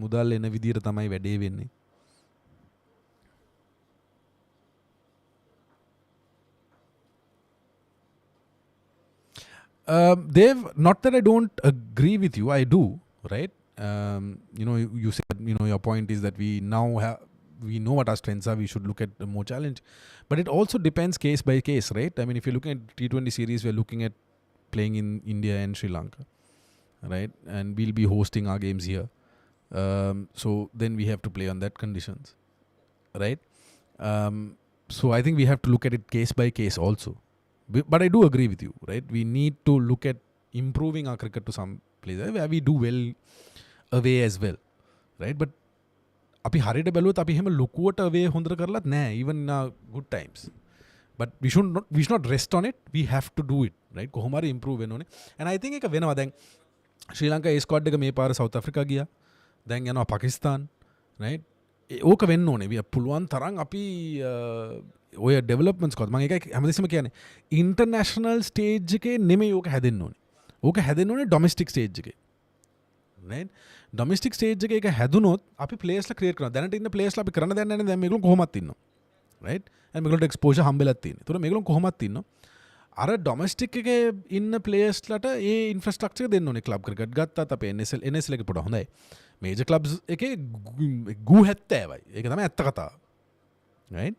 මුදල් එන විදියට තමයි වැඩේ වෙන්නේ. They've not that I don't agree with you, I do, right? You said your point is that we know what our strengths are, we should look at more challenge, but it also depends case by case, right? I mean, if you're looking at T20 series, we're looking at playing in India and Sri Lanka, right? And we'll be hosting our games here, so then we have to play on that conditions, right? So I think we have to look at it case by case also. But I do agree with you, right? We need to look at improving our cricket to some places where we do well away as well, right? But අපි හරියට බැලුවොත් අපි එහෙම ලොකුවට away හොඳට කරලත් නැහැ, even in our good times, but we should not rest on it. We have to do it, right? කොහොම හරි improve වෙන්න ඕනේ. And I think එක වෙනවා දැන් ශ්‍රී ලංකා ඒ ස්ක්වොඩ් එක මේ පාර සවුත් අප්‍රිකා ගියා. දැන් යනවා පාකිස්තාන්, right? ඕක වෙන්න ඕනේ. we පුළුවන් තරම් අපි ඔය ඩෙවලොප්මන්ට්ස් කොත් මම ඒකයි හැමදෙස්සම කියන්නේ ඉන්ටර්නැෂනල් ස්ටේජ් එකේ නෙමෙයි ඕක හැදෙන්න ඕනේ. ඕක හැදෙන්න ඕනේ ඩොමෙස්ටික් ස්ටේජ් එකේ. right? ඩොමෙස්ටික් ස්ටේජ් එකේ ඒක හැදුනොත් අපි ප්ලේයර්ස්ලා ක්‍රියේට් කරනවා. දැනට ඉන්න ප්ලේයර්ස්ලා අපි කරන්න දෙන්නේ නැහැ. දැන් මේගොල්ලෝ කොහොමත් ඉන්නවා. right? and මේගොල්ලෝ එක්ස්පෝෂර් හම්බෙලක් තියෙනවා. ඒතකොට මේගොල්ලෝ කොහොමත් ඉන්නවා. අර ඩොමෙස්ටික් එකේ ඉන්න ප්ලේයර්ස්ලාට ඒ ඉන්ෆ්‍රාස්ට්‍රක්චර් දෙන්න ඕනේ. ක්ලබ් ක්‍රිකට් ගත්තත් අපේ NSL එකේ පොඩ හොඳයි. මේජර් ක්ලබ්ස් එකේ ගු 70යි. ඒක තමයි ඇත්ත කතාව. right?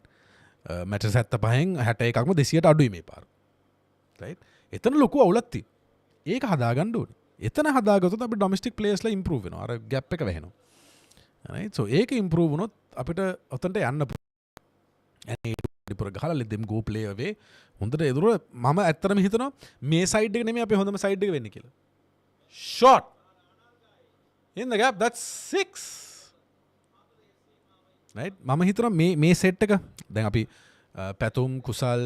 මැචස් 75න් 61ක්ම 200ට අඩුයි මේ පාර. right? එතන ලොකු අවුලක් තියෙනවා. ඒක හදාගන්න ඕනේ. එතන හදාගත්තොත් අපි ඩොමෙස්ටික් ප්ලේයර්ස්ලා ඉම්ප්‍රූව් වෙනවා. අර ගැප් එක වැහෙනවා. right? so ඒක ඉම්ප්‍රූව් වුණොත් අපිට ඔතනට යන්න පුළුවන්. ගහලා let them go play away. හොඳට එදුර මම ඇත්තටම හිතනවා මේ සයිඩ් එක නෙමෙයි අපේ හොඳම සයිඩ් එක වෙන්නේ කියලා. shot in the gap, that's 6. right? මම හිතනවා මේ සෙට් එක දැන් අපි පැතුම් කුසල්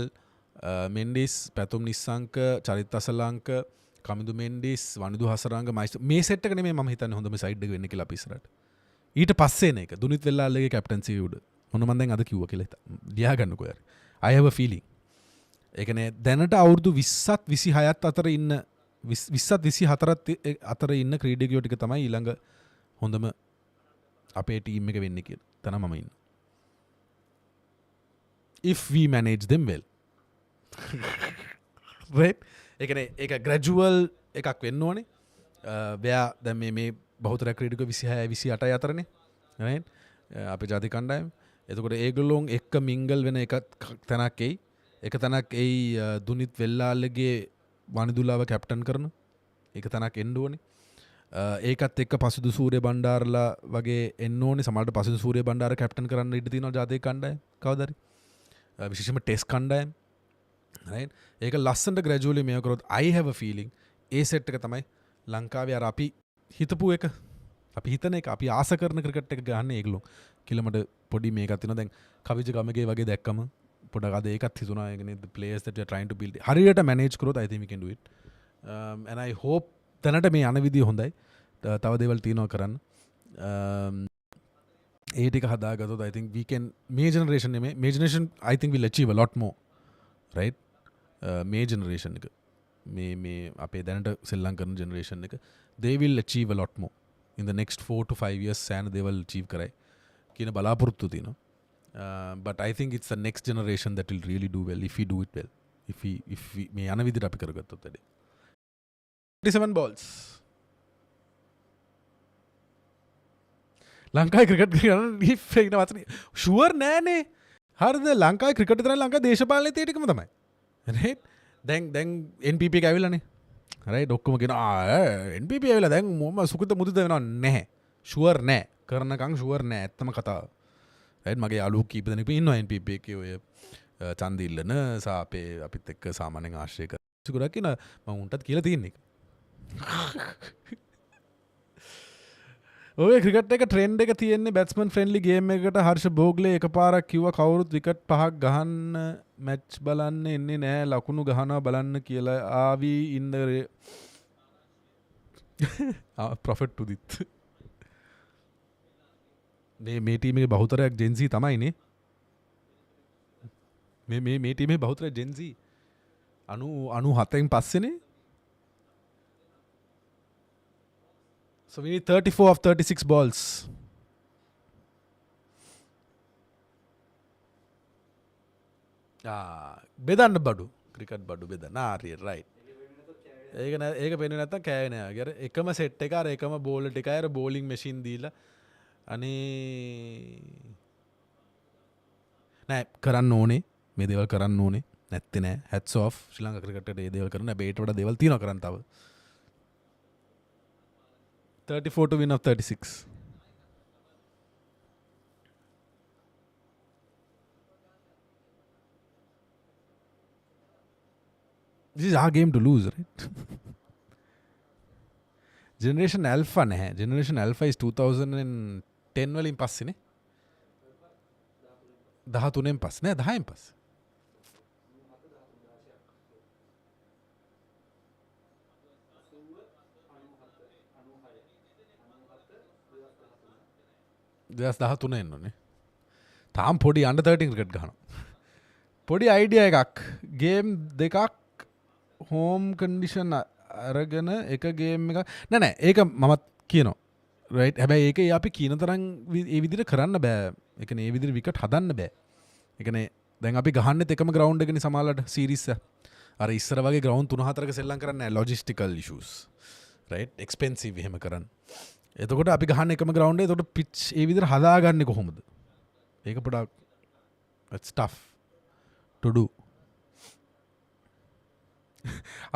මෙන්ඩිස් පැතුම් නිස්සංක චරිත අසලංක කමිදු මෙන්ඩිස් වනිදු හසරංග මයිස්ටර් මේ සෙට් එක නෙමෙයි මම හිතන්නේ හොඳම සයිඩ් එක වෙන්නේ කියලා අපි ඉස්සරහට. ඊට පස්සේ නේ එක දුනිත් වෙල්ලාල්ලගේ කැප්ටන්සි උඩ මොන මන් දැන් අද කිව්වා කියලා ලියා ගන්නකෝ යාර. I have a feeling. ඒ කියන්නේ දැනට අවුරුදු 20ත් 26ත් අතර ඉන්න 20ත් 24ත් අතර ඉන්න ක්‍රීඩකයෝ ටික තමයි ඊළඟ හොඳම අපේ ටීම් එක වෙන්නේ කියලා. තන මම ඉන්න. If we manage them well. right? ඒ කියන්නේ ඒක gradual එකක් වෙන්න ඕනේ. ව්‍යා දැන් මේ බහුතර ක්‍රීඩක 26 28 අතරනේ. right? අපේ ජාතික කණ්ඩායම. එතකොට ඒගොල්ලොන් එක්ක මිංගල් වෙන එක තැනක් එයි. එක තැනක් එයි දුනිත් වෙල්ලාල්ලගේ වනිදුලාව කැප්ටන් කරන. ඒක තැනක් එන්න ඕනේ. ඒකත් එක්ක පසුදු සූර්ය බණ්ඩාරලා වගේ එන්න ඕනේ. සමහරවිට පසුදු සූර්ය බණ්ඩාර කැප්ටන් කරන්න ඉඩ තියෙනවා ජාතික කණ්ඩායම. කවදාද? විශේෂයෙන්ම ටෙස්ට් කණ්ඩායම. right? ඒක ලස්සනට gradually මේව කරොත් I have a feeling A set එක තමයි ලංකාවේ අර අපි හිතපු එක අපි හිතන එක අපි ආස කරන ක්‍රිකට් එක ගන්න ඒගොල්ලෝ කියලා මට පොඩි මේකක් තියෙනවා. දැන් කවිජ ගමගේ වගේ දැක්කම පොඩක් අද ඒකත් හිතුණා. ඒ කියන්නේ the players that we are trying to build හරියට manage කරොත් I think we can do it. And I hope දැනට මේ යන විදිය හොඳයි. තව දේවල් තියෙනවා කරන්න. ඒ ටික හදාගත්තොත් I think we can මේ generation I think will achieve a lot more. right? මේ generation එක මේ අපේ දැනට සෙල්ලම් කරන generation එක they will achieve a lot more in the next 4 to 5 years and they will achieve කරයි කියන බලාපොරොත්තු තියෙනවා. But I think it's the next generation that will really do well if we do it well. If we මේ යන විදිහට අපි කරගත්තොත් වැඩි. 37 balls. ලංකාවේ ක්‍රිකට් කරන ඩිෆෙක්ට් වචනේ ෂුවර් නෑනේ. හරිද? ලංකාවේ ක්‍රිකට් විතරයි ලංකාවේ දේශපාලනේ තේ ටිකම තමයි. right? දැන් NPP එක ඇවිල්ලානේ. right? ඔක්කොම කියනවා NPP ඇවිල්ලා දැන් මොම සුකුත මුදුද වෙනව නැහැ. ෂුවර් නෑ. කරනකම් ෂුවර් නෑ. ඇත්තම කතාව. right? මගේ යාළුවෝ කීප දෙනෙක් ඉන්නවා NPP එකේ ඔය ඡන්ද ඉල්ලන සාපේ අපිත් එක්ක සාමාන්‍යයෙන් ආශ්‍රය කරන සුකුරක් කියන මම උන්ටත් කියලා තියෙන්නේ. ඔය ක්‍රිකට් එක ට්‍රෙන්ඩ් එක තියෙන්නේ බැට්ස්මන් ෆ්‍රෙන්ඩ්ලි ගේම් එකකට. හර්ෂ බෝග්ලේ එකපාරක් කිව්වා කවුරුත් විකට් 5ක් ගහන්න මැච් බලන්න එන්නේ නෑ ලකුණු ගහනවා බලන්න කියලා. ආවි ඉන් ද ප්‍රොෆිට් ටු දිත් මේ ටීමේ බහුතරයක් ජෙන්සි තමයිනේ. මේ ටීමේ බහුතරයක් ජෙන්සි 97න් පස්සේනේ. So we need 34 of 36 balls. බෙදන්න බඩු ක්‍රිකට් බඩු බෙදන්න. right. ඒක පෙන්නේ නැත්තම් කෑවේ නෑ. අර එකම සෙට් එක අර එකම බෝලර් ටිකයි අර බෝලිං මැෂින් දීලා අනේ නෑ කරන්න ඕනේ. මේ දේවල් කරන්න ඕනේ. නැත්තේ නෑ. hats off ශ්‍රී ලංකා ක්‍රිකට් එකට මේ දේවල් කරන්න. හැබැයි ඊට වඩා දේවල් තියෙනවා කරන්න තව. 34 to win of 36. This is our game to lose, right? Generation Alpha nahe. Generation Alpha is 2010 වලින් පස්සේනේ. 13න් පස්සේ නෑ 10න් පස්සේ. දහතුන එන්නනේ තාම් පොඩි අන්ඩ 13 ක්‍රිකට් ගහන පොඩි අයිඩිය එකක් ගේම් දෙකක් හෝම් කන්ඩිෂන් අරගෙන එක ගේම් එක නැනෑ ඒක මමත් කියනවා රයිට් හැබැයි ඒක අපි කියන තරන් ඒ විදිර කරන්න බෑ එක ඒ විදිර විකට හදන්න බෑ එකනේ දැන් අපි ගහන්න එකම ග්‍රවන්් එකනි සමාලට සිරිස්ස අර ඉස්සර වගේ ග්‍රවන්් 3-4ක සෙල්ලම් කරන්න ලොජිස්ටිකල් ඉෂස් රයිට් එක්ස්පෙන්සිව් එහෙම කරන්න එතකොට අපි ගහන්න එකම ග්‍රවන්් තොට පිච් ඒ විදිර හදාගන්න කොහොමද ඒක පොඩක් ස්ටෆ් ටඩු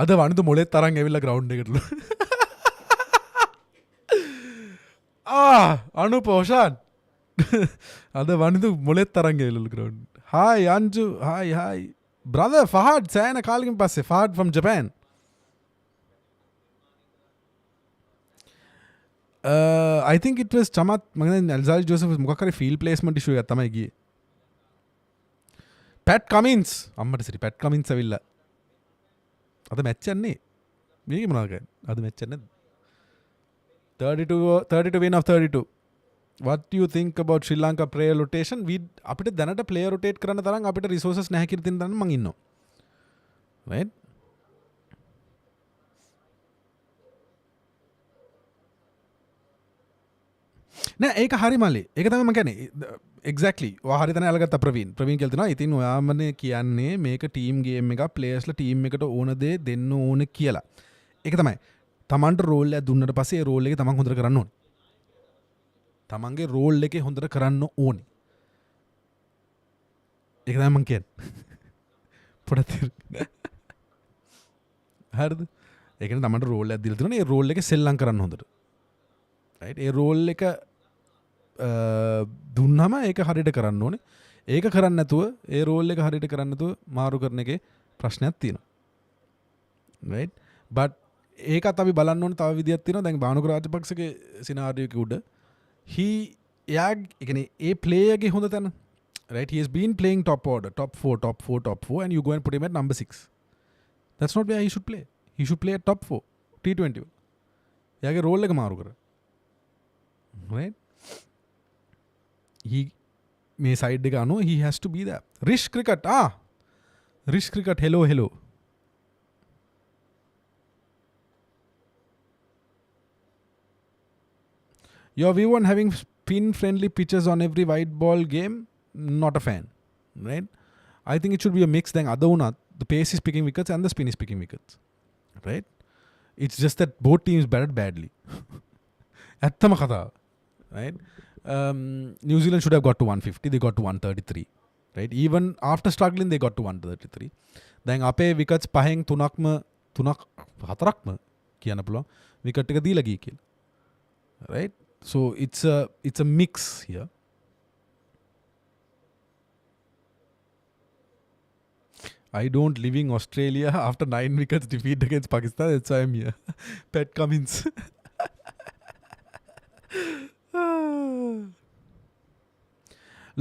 අද වනිතු මොලෙත් තරන් ඇවිල්ල ග්‍රවන්් එකටලු අනු පෝෂාන් අද වනිතු මොලෙත් තරන් ඇවිල්ල ග්‍රවන්් Hi Anju, hi. Brother Fahad, sayana calling passe. Fahad from Japan. I think it was Chamat, Alzal Joseph Mukakari field placement issue yattama igi. Pat Cummins, ammata seri Pat Cummins avilla. Adu match anne. Mege monaka. Adu match anne. 32 win of 32. What do you think about Sri Lanka player rotation? අපිට දැනට player rotate කරන්න තරම් අපිට resources නැහැ කියලා තියෙන තරම් මං ඉන්නවා. Right? නෑ ඒක හරි මල්ලි. ඒක තමයි මම කියන්නේ. Exactly. ඔයා හරි තැන අල්ලගත්ත ප්‍රවීන්. ප්‍රවීන් කියලා තිනවා. ඉතින් ඔයාමනේ කියන්නේ මේක team game එකක් players ලා team එකට ඕන දේ දෙන්න ඕන කියලා. ඒක තමයි. තමන්ට රෝල් එකක් දුන්නට පස්සේ ඒ රෝල් එක තමන් හොඳට කරන්න ඕනේ. තමන්ගේ රෝල් එකේ හොඳට කරන්න ඕනේ. ඒක තමයි මං කියන්නේ. පොඩක් හරිද? ඒ කියන්නේ තමන්ට රෝල් එකක් දීලා තියෙනවා. ඒ රෝල් එකේ සෙල්ලම් කරන්න හොඳට. රයිට්? ඒ රෝල් එක දුන්නම ඒක හරියට කරන්න ඕනේ. ඒක කරන්නේ නැතුව ඒ රෝල් එක හරියට කරන්නේ නැතුව මාරු කරන එකේ ප්‍රශ්නයක් තියෙනවා. රයිට්? but ඒකත් අපි බලන්න ඕනේ තව විදියක් තියෙනවා. දැන් බානුක රාජපක්ෂගේ සිනාරියෝ එක උඩ එයා කියන්නේ ඒ ප්ලේයර්ගේ හොඳ තැන right he has been playing top order top 4 and you go and put him at number 6 that's not where he should play at top 4 T20 එයාගේ රෝල් එක මාරු කර right he මේ සයිඩ් එක අනුව he has to be there risk cricket hello your view on having spin-friendly pitches on every white ball game, not a fan, right? I think it should be a mix. Then other one, the pace is picking wickets and the spin is picking wickets, right? It's just that both teams batted badly. Attama katha, right? New Zealand should have got to 150. They got to 133, right? Even after struggling, they got to 133. Then ape wickets paheng tunak hatarakma kiyana puluwan wicket එක දීලා ගිය කියලා, right? So it's a mix here. I don't live in Australia after 9 wickets defeat against Pakistan. That's why I'm here. Pat Cummins.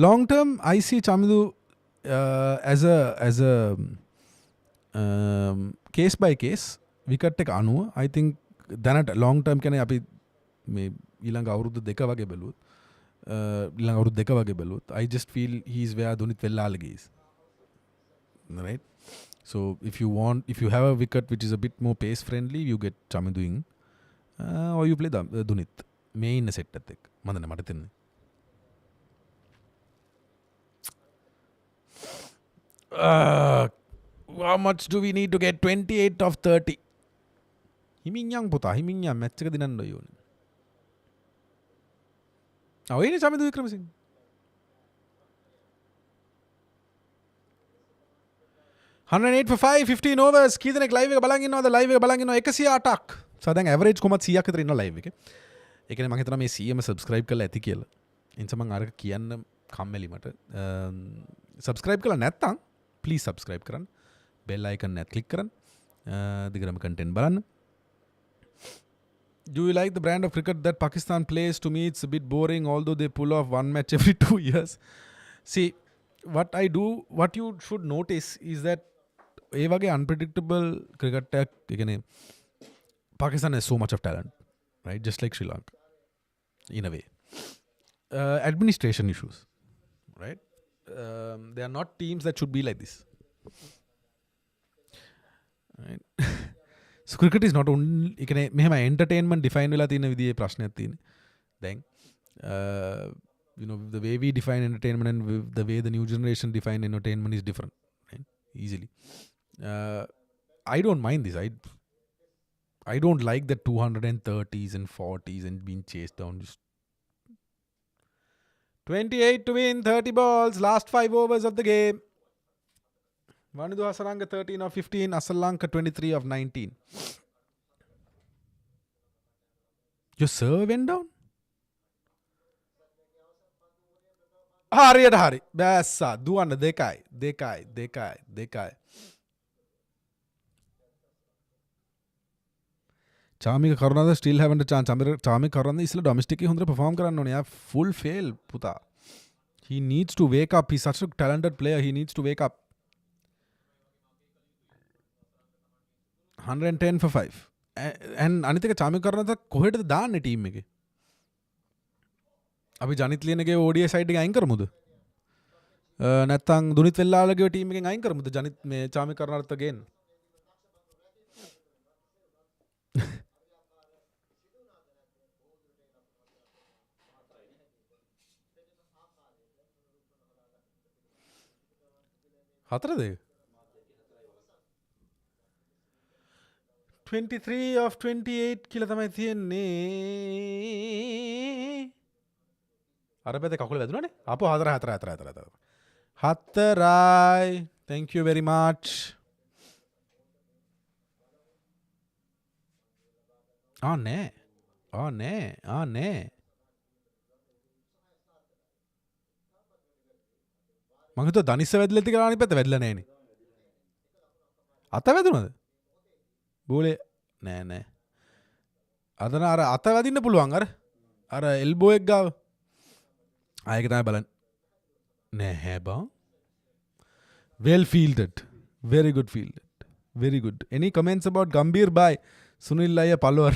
Long term, I see Chamidu as a case by case wicket එක අනුව I think දැනට long term කියන්නේ අපි මේ ඊළඟ අවුරුදු දෙක වගේ බැලුවොත් I just feel he's where Dunith Vellalaga is, right? So if you have a wicket which is a bit more pace friendly, you get Chamidu in or you play Dunith මේ ඉන්න සෙට් එකත් එක්ක මන්ද මට තෙන්නේ. How much do we need to get 28 of 30? හිමින් යන් පුතා හිමින් යන් මැච් එක දිනන්න ඕනේ. ඔයනේ චමිදු වික්‍රමසිංහ 108 for 5 15 overs කී දෙනෙක් ලයිව් එක බලන් ඉන්නවද ලයිව් එක බලන් ඉන්නවා 108ක් so දැන් ඇවරේජ් කොමත් 100ක් විතර ඉන්නවා ලයිව් එකේ ඒ කියන්නේ මම හිතනවා මේ 100ම සබ්ස්ක්‍රයිබ් කරලා ඇති කියලා ඒ නිසා මම අරක කියන්න කම්මැලි මට සබ්ස්ක්‍රයිබ් කරලා නැත්නම් ප්ලීස් සබ්ස්ක්‍රයිබ් කරන්න බෙල් අයිකන් එක ක්ලික් කරන්න දිගටම කන්ටෙන්ට් බලන්න. Do you like the brand of cricket that Pakistan plays? To me, it's a bit boring, although they pull off one match every 2 years. See, what you should notice is that ඒ වගේ unpredictable cricket එකක් කියන්නේ Pakistan has so much of talent, right? Just like Sri Lanka, in a way. Administration issues, right? They are not teams that should be like this. Right? So cricket is not only මෙහෙම entertainment define වෙලා තියෙන විදිහේ ප්‍රශ්නයක් තියෙන. දැන් the way we define entertainment and the way the new generation define entertainment is different, right? Easily. I don't mind this. I don't like the 230s and 40s and being chased down. Just 28 to win, 30 balls, last 5 overs of the game. Vanudu Hasaranga 13 of 15, Lanka 23 of 19. Your serve went down? හරියට හරි. බැස්සා. දුවන්න දෙකයි. Chamika කරුණාද still haven't a chance. Chamika කරුණාද ඉස්සෙල්ලා domestic එකේ හොඳට perform කරන්න ඕනේ. යා full fail පුතා. He needs to wake up. He's such a talented player. He needs to wake up. 110 for 5. And අනිත් එක චාමික කරුණාද කොහෙටද දාන්නේ ටීම් එකේ? අපි ජනිත් ලියනගේ ODI සයිඩ් එක අයින් කරමුද? නැත්තම් දුනිත් වෙල්ලාලගේ ටීම් එකෙන් අයින් කරමුද? ජනිත් මේ චාමික කරුණාරත්න ගේන්න. හතරද? 23 of 28 කියලා තමයි තියෙන්නේ. අර පැත්තේ කකුල වැදුනානේ. අපෝ හතරයි. Thank you very much. නෑ. මං හිතුවා දනිස්ස වැදිලා ඇති කියලා අනිත් පැත්ත වැදිලා නෑනේ. අත වැදුනද? බෝලේ නෑ. අතන අර අත වැදින්න පුළුවන් අර එල්බෝ එක ගාව. ආයෙක තමයි බලන්න. නැහැ බං. Well fielded. Very good fielded. Very good. Any comments about Gambhir bhai? Sunil Laya Palwar.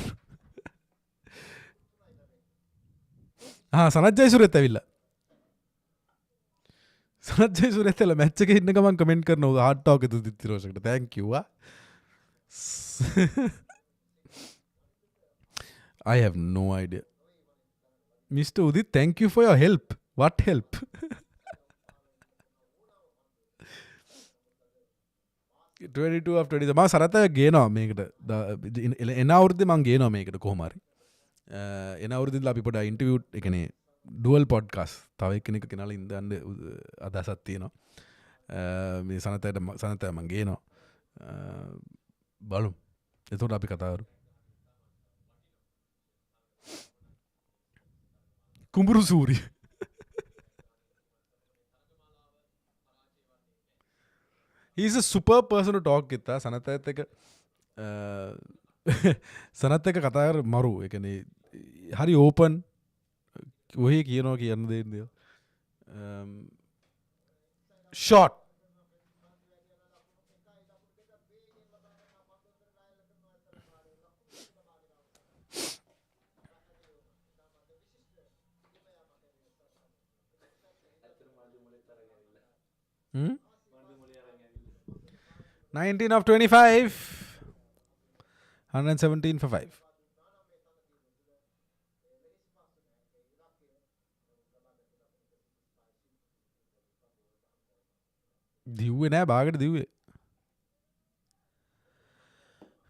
Sanath ජයසූරියත් ඇවිල්ලා. සනත් ජයසූරියත් ඇවිල්ලා මැච් එකේ ඉන්න ගමන් කමෙන්ට් කරනවා හાર્ට් ටාක් එක දුදිත් රෝෂකට. Thank you. I have no idea. Mr. Udit, thank you for your help. What help? Twenty-two of 20. මම සරත ගේනවා මේකට. එන අවුරුද්දේ මම ගේනවා මේකට කොහොම හරි. එන අවුරුද්දේ අපි පොඩ ඉන්ටර්වියු ඒ කියන්නේ ඩුවල් පොඩ්කාස්ට් තව එක්කෙනෙක් කෙනාලා ඉඳන් අදහසක් තියෙනවා. මේ සනතට මම ගේනවා. බලමු. එතකොට අපි කතා කරමු. කුඹුරු Suriya. He's a super person to talk with. Sanath එක්ක සනත් එක්ක කතා කර මරු. ඒ කියන්නේ හරි ඕපන්. ඔහේ කියනවා කියන්න දෙන්නේ. ෂොට්. Hmm? 19 of 25. 117 for 5. දිව්වේ නෑ බාගට දිව්වේ.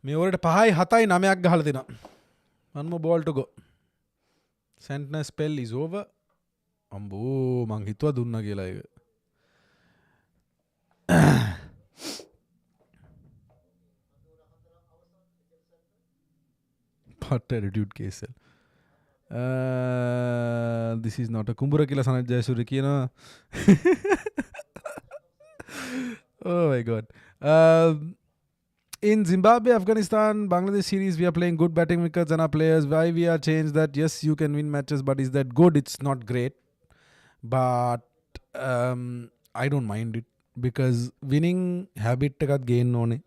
මේ ඕවරට 5යි 7යි 9ක් ගහලා දෙනවා. one more ball to go. Sentner spell is over. අම්බෝ මං හිතුවා දුන්නා කියලා ඒක. What attitude KSL. This is not a kumbura kila Sanat Jayasuri කියනවා. Oh my god. In Zimbabwe, Afghanistan, Bangladesh series, we are playing good batting wickets and our players. Why we are changed that? Yes, you can win matches, but is that good? It's not great. But I don't mind it because winning habit එකත් ගේන්න ඕනේ.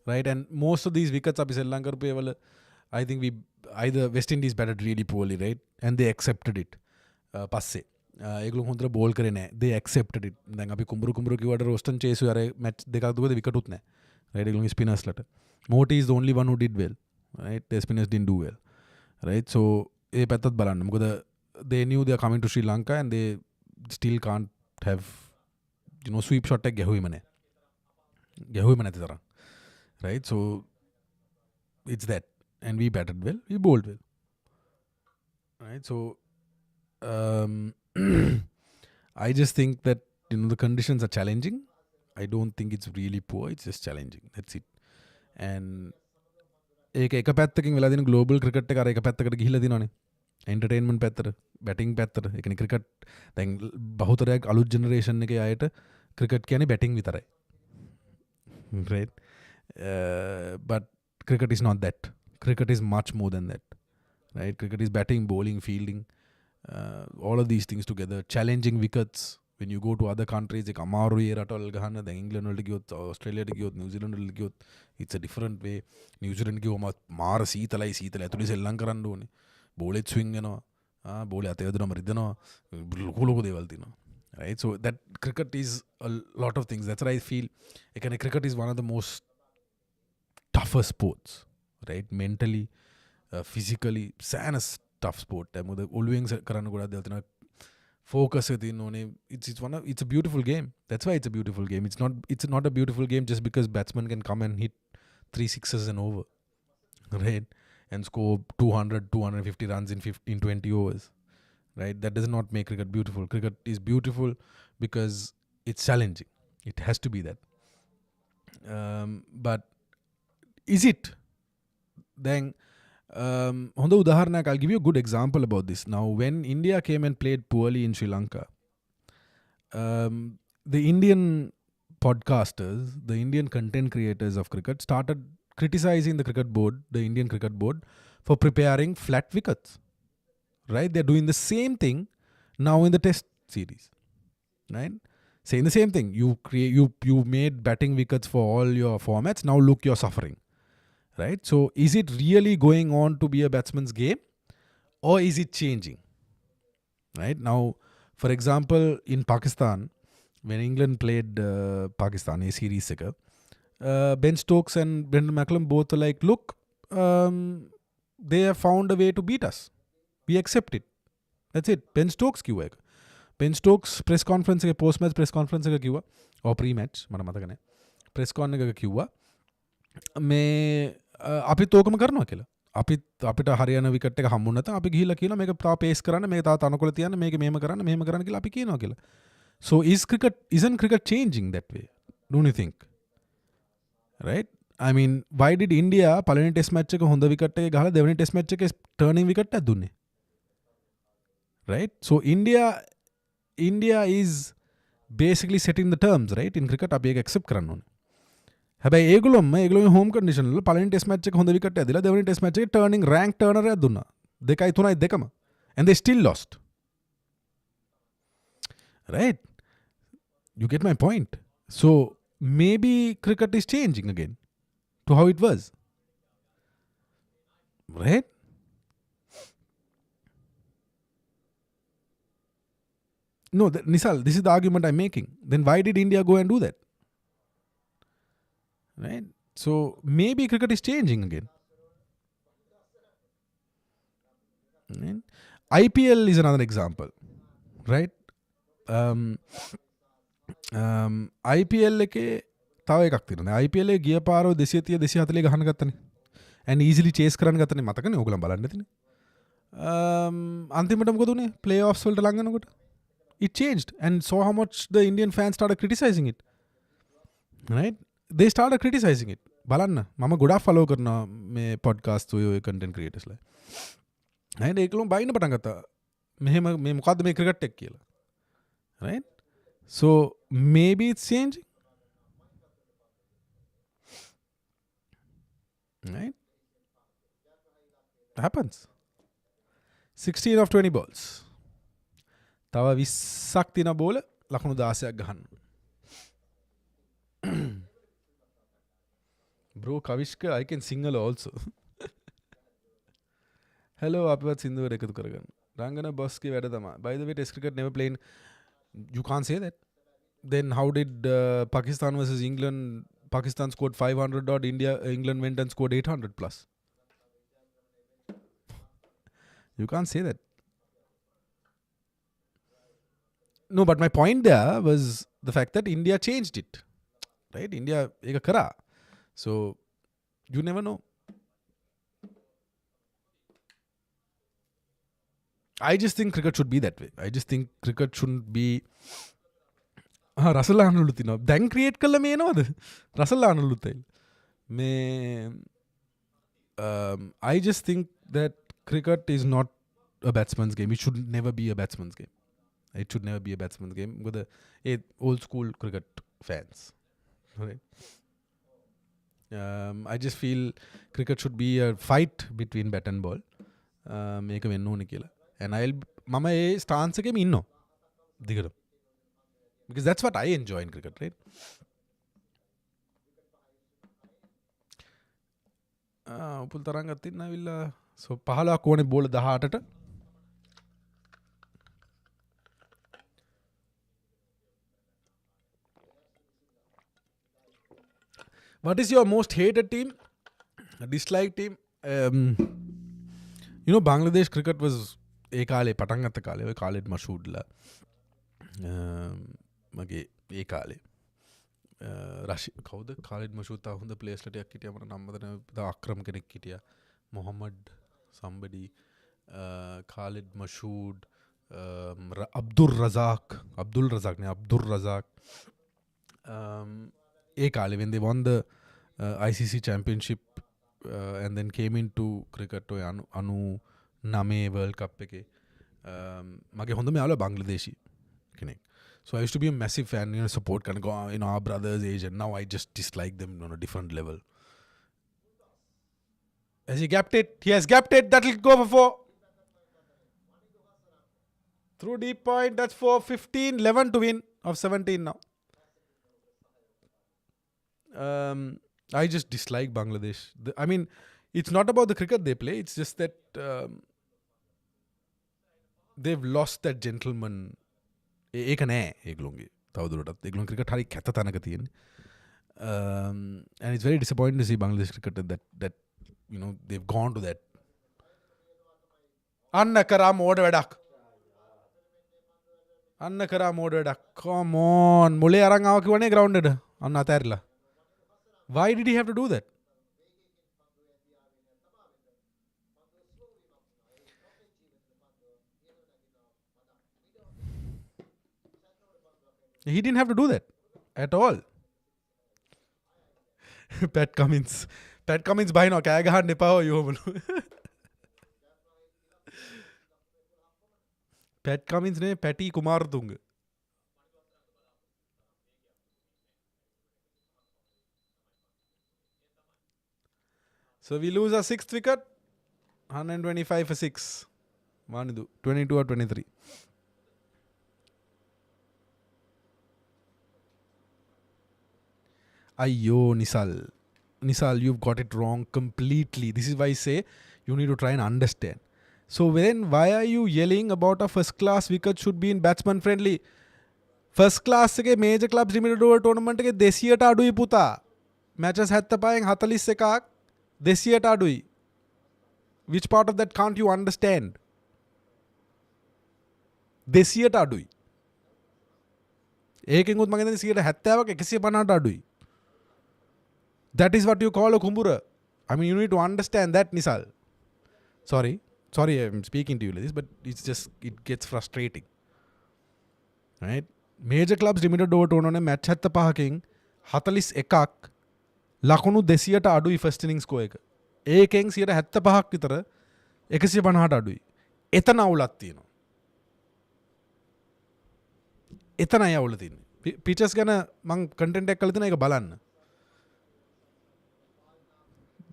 right? And most of these wickets අපි සෙල්ලම් කරපු ඒවල I think we either West Indies batted really poorly, right? And they accepted it. පස්සේ ඒගොල්ලෝ හොඳට බෝල් කරේ නැහැ. They accepted it. දැන් අපි කුඹුරු කිව්වට රෝස්ටන් චේසු අර මැච් දෙකක් දුවද විකටුත් නැහැ. right? ඒගොල්ලෝ ස්පිනර්ස් ලට. Moti is the only one who did well, right? The spinners didn't do well, right? So ඒ පැත්තත් බලන්න. මොකද they knew they are coming to Sri Lanka and they still can't have sweep shot එක ගැහුවෙම නැති තරම්, right? So it's that, and we batted well, we bowled well, right? So I just think that the conditions are challenging. I don't think it's really poor, it's just challenging, that's it. And එක පැත්තකින් වෙලා දින global cricket එක අර එක පැත්තකට ගිහිල්ලා දිනවනේ, entertainment පැත්තට, බැටිං පැත්තට. ඒ කියන්නේ ක්‍රිකට් දැන් බහුතරයක් අලුත් ජෙනරේෂන් එකේ අයට ක්‍රිකට් කියන්නේ බැටිං විතරයි, right? But cricket is not that. Cricket is much more than that, right? Cricket is batting, bowling, fielding, all of these things together, challenging wickets. When you go to other countries, like Amaru රටවල් ගහන්න, දැන් England වලට ගියොත්, ඕස්ට්‍රේලියාට ගියොත්, New Zealand වලට ගියොත්, it's a different way. New Zealand ගියොම මාර සීතලයි ඇතුලේ සෙල්ලම් කරන්න ඕනේ. බෝලෙත් ස්විං වෙනවා. බෝලේ අත යොදනම රිදෙනවා. ලොකු දේවල් තියෙනවා. Right? So that cricket is a lot of things. That's why I feel cricket is one of the most tougher sports, right? Mentally, physically, සෑහෙන tough sport. මොකද ඔළුවෙන් කරන්න ගොඩක් දේවල් තියෙනවා. Focus it's a beautiful game. That's why it's a beautiful game. It's not a beautiful game just because batsmen can come and hit 3 sixes and over, right? And score 250 runs in 20 overs, right? That does not make cricket beautiful. Cricket is beautiful because it's challenging. It has to be that. But is it? Then හොඳ උදාහරණයක්, I'll give you a good example about this. Now, when India came and played poorly in Sri Lanka, the Indian podcasters, the Indian content creators of cricket started criticizing the Indian cricket board, for preparing flat wickets, right? They're doing the same thing now in the test series, right? Saying the same thing. You made batting wickets for all your formats. Now look, you're suffering. Right? So is it really going on to be a batsman's game, or is it changing? Right? Now, for example, in Pakistan, when England played Pakistan, a series ago, Ben Stokes and Brendan McCullum both are like, look, they have found a way to beat us. We accept it. That's it. Ben Stokes කිව්වා එක. Ben Stokes press conference එකේ post match press conference එක කිව්වා, or pre match මට මතක නැහැ. press con එකක කිව්වා මේ අපිත් ඕකම කරනවා කියලා. අපිට හරියන විකට් එක හම්බුනේ නැත්නම් අපි ගිහිල්ලා කියනවා මේක තව පේස් කරන්න, මේක තව තනකොළ තියන්න, මේක මෙහෙම කරන්න කියලා අපි කියනවා කියලා. So isn't cricket changing that way? Don't you think? Right? I mean, why did India පළවෙනි ටෙස්ට් මැච් එක හොඳ විකට් එක ගහලා දෙවෙනි ටෙස්ට් මැච් එකේ ටර්නින් විකට් එකක් දුන්නේ? Right? So India is basically setting the terms, right? In cricket අපි ඒක accept කරන්න ඕනේ. හැබැයි ඒගොල්ලෝ හෝම් කන්ඩිෂන් වල පළවෙනි ටෙස්ට් මැච් එක හොඳ විකට් එකක් දීලා දෙවෙනි ටෙස්ට් මැච් එකේ ටර්නින් රෑන්ක් ටර්නර් එකක් දුන්නා. 2යි 3යි දෙකම. And they still lost. Right? You get my point. So maybe cricket is changing again to how it was. Right? No, Nisal, this is the argument I'm making. Then why did India go and do that? Right? So maybe cricket is changing again. Right? IPL is another example. Right? IPL එකේ තව එකක් තියෙනවා. IPL එකේ ගිය පාරෝ 230 240 ගහන්න ගත්තනේ. And easily chase කරන්න ගත්තනේ. මතකනේ ඕගොල්ලෝ බලන්න ඇතිනේ. අන්තිමට මොකද උනේ? Playoffs වලට ලඟ වෙනකොට it changed, and saw how much the Indian fans started criticizing it. Right? They started criticizing it. බලන්න මම ගොඩාක් ෆලෝ කරනවා මේ පොඩ්කාස්ට් ඔය content creators ලා. right? ඒකලොම බයින්න පටන් ගත්තා. මෙහෙම මේ මොකද්ද මේ ක්‍රිකට් එක කියලා. right? So maybe it's changing. Right? Happens. 16 of 20 balls. තව 20ක් තියෙන බෝල ලකුණු 16ක් ගහන්න. Bro, Kavishka, I can sing also. Hello, අපවත් සින්දුවට එකතු කරගන්න. රංගන බොස්ගේ වැඩ තමා. By the way, test cricket never playing. You can't say that. Then how did Pakistan versus England? Pakistan scored 500 odd. England went and scored 800 plus. You can't say that. No, but my point there was the fact that India changed it. Right? India eka kara. So you never know. I just think cricket should be that way. I just think cricket shouldn't be. Russell ආනලු තිනවා. දැන් create කළා මේ එනවද? Russell ආනලුත් ඇවිල්ලා. මේ I just think that cricket is not a batsman's game. It should never be a batsman's game. It should never be a batsman's game with the old school cricket fans. Right? I just feel cricket should be a fight between bat and ball. මේක වෙන්න ඕනේ කියලා. And මම ඒ ස්ටාන්ස් එකෙම ඉන්නවා. දිගට. Because that's what I enjoy in cricket, right? Upul තරංග අතින් ඇවිල්ලා so 15ක් ඕනේ බෝල 18ට. What is your most hated team? Disliked team? You know, Bangladesh cricket was ඒ කාලේ පටන් ගත්ත කාලේ ඔය කාලෙත් මෂූඩ්ලා මගේ ඒ කාලේ කවුද කාලෙත් මෂූඩ් තා හොඳ ප්ලේයර්ස්ලා ටිකක් හිටියා මට නම් මතක අක්‍රම කෙනෙක් හිටියා Mohammed somebody Khalid Mashood Abdul Razak ඒ කාලේ when they won the ICC championship and then came into cricket ඔය 99 World Cup එකේ මගේ හොඳම යාළුවා බංග්ලාදේශි කෙනෙක්. So I used to be a massive fan, you know, support kind of go, you know, our brothers age, and now I just dislike them on a different level. Has he gapped it? He has gapped it. That'll go for 4. Through deep point, that's 4. 15, 11 to win of 17 now. I just dislike Bangladesh. I mean, it's not about the cricket they play. It's just that they've lost that gentleman. ඒක නෑ ඒගොල්ලෝගේ තවදුරටත් ඒගොල්ලෝ cricket හරි කැත තැනක තියෙන්නේ. And it's very disappointing to see Bangladesh cricket that you know they've gone to that. අන්න කරා මෝඩ වැඩක්. Come on. මොලේ අරන් ආව කිව්වනේ ground එකට. අන්න අතෑරිලා. Why did he have to do that? He didn't have to do that at all. Pat Cummins බහිනවා කෑ ගහන්න එපා යෝමලු. Pat Cummins නේ පැටි Kumaratunga. So we lose our 6th wicket. 125 for 6. Manidu 22 or 23. Ayyo, Nisal, you've got it wrong completely. This is why I say you need to try and understand. So then why are you yelling about a first class wicket should be in batsman friendly? First class එකේ major clubs limited over tournament එකේ 200ට අඩුයි පුතා. Matches 75න් 41ක් 200ට අඩුයි. Which part of that can't you understand? 200ට අඩුයි. ඒකෙන් උත් මගේ දැන් 170ක 150ට අඩුයි. That is what you call a kumbura. I mean, you need to understand that, Nisal. Sorry, I'm speaking to you like this, but it's just, it gets frustrating. Right? Major clubs limited over tournament match 75කින් 41ක් ලකුණු 200ට අඩුයි first innings score එක. ඒකෙන් 75ක් විතර 150ට අඩුයි. එතන අවුලක් තියෙනවා. එතනයි අවුල තියෙන්නේ. පිචස් ගැන මං කන්ටෙන්ට් එකක් කරලා තියෙනවා ඒක බලන්න.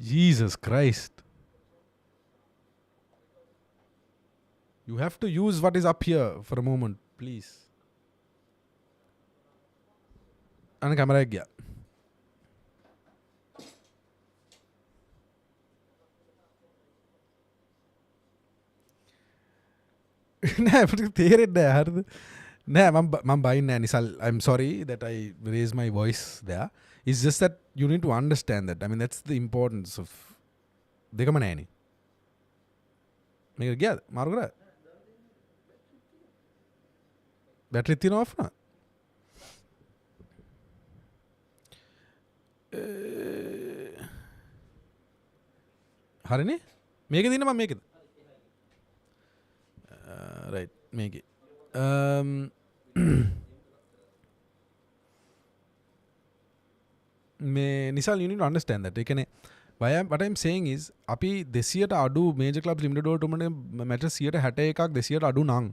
Jesus Christ. You have to use what is up here for a moment, please. And camera gaya. නෑ අපිට තේරෙන්නේ නෑ හරිද නෑ මම බයින්නේ නෑ Nisal I'm sorry that I raised my voice there it's just that you need to understand that I mean that's the importance of දෙකම නෑනේ මේක ගියාද මාරු කරා බැටරි තියෙනවා off නා හරිනේ මේකේ දින්න මම මේකේද right මේකේ මේ Nisal you need to understand that ඒ කියන්නේ what I'm saying is අපි 200ට අඩු major clubs limited over tournament match 161ක් 200ට අඩු නම්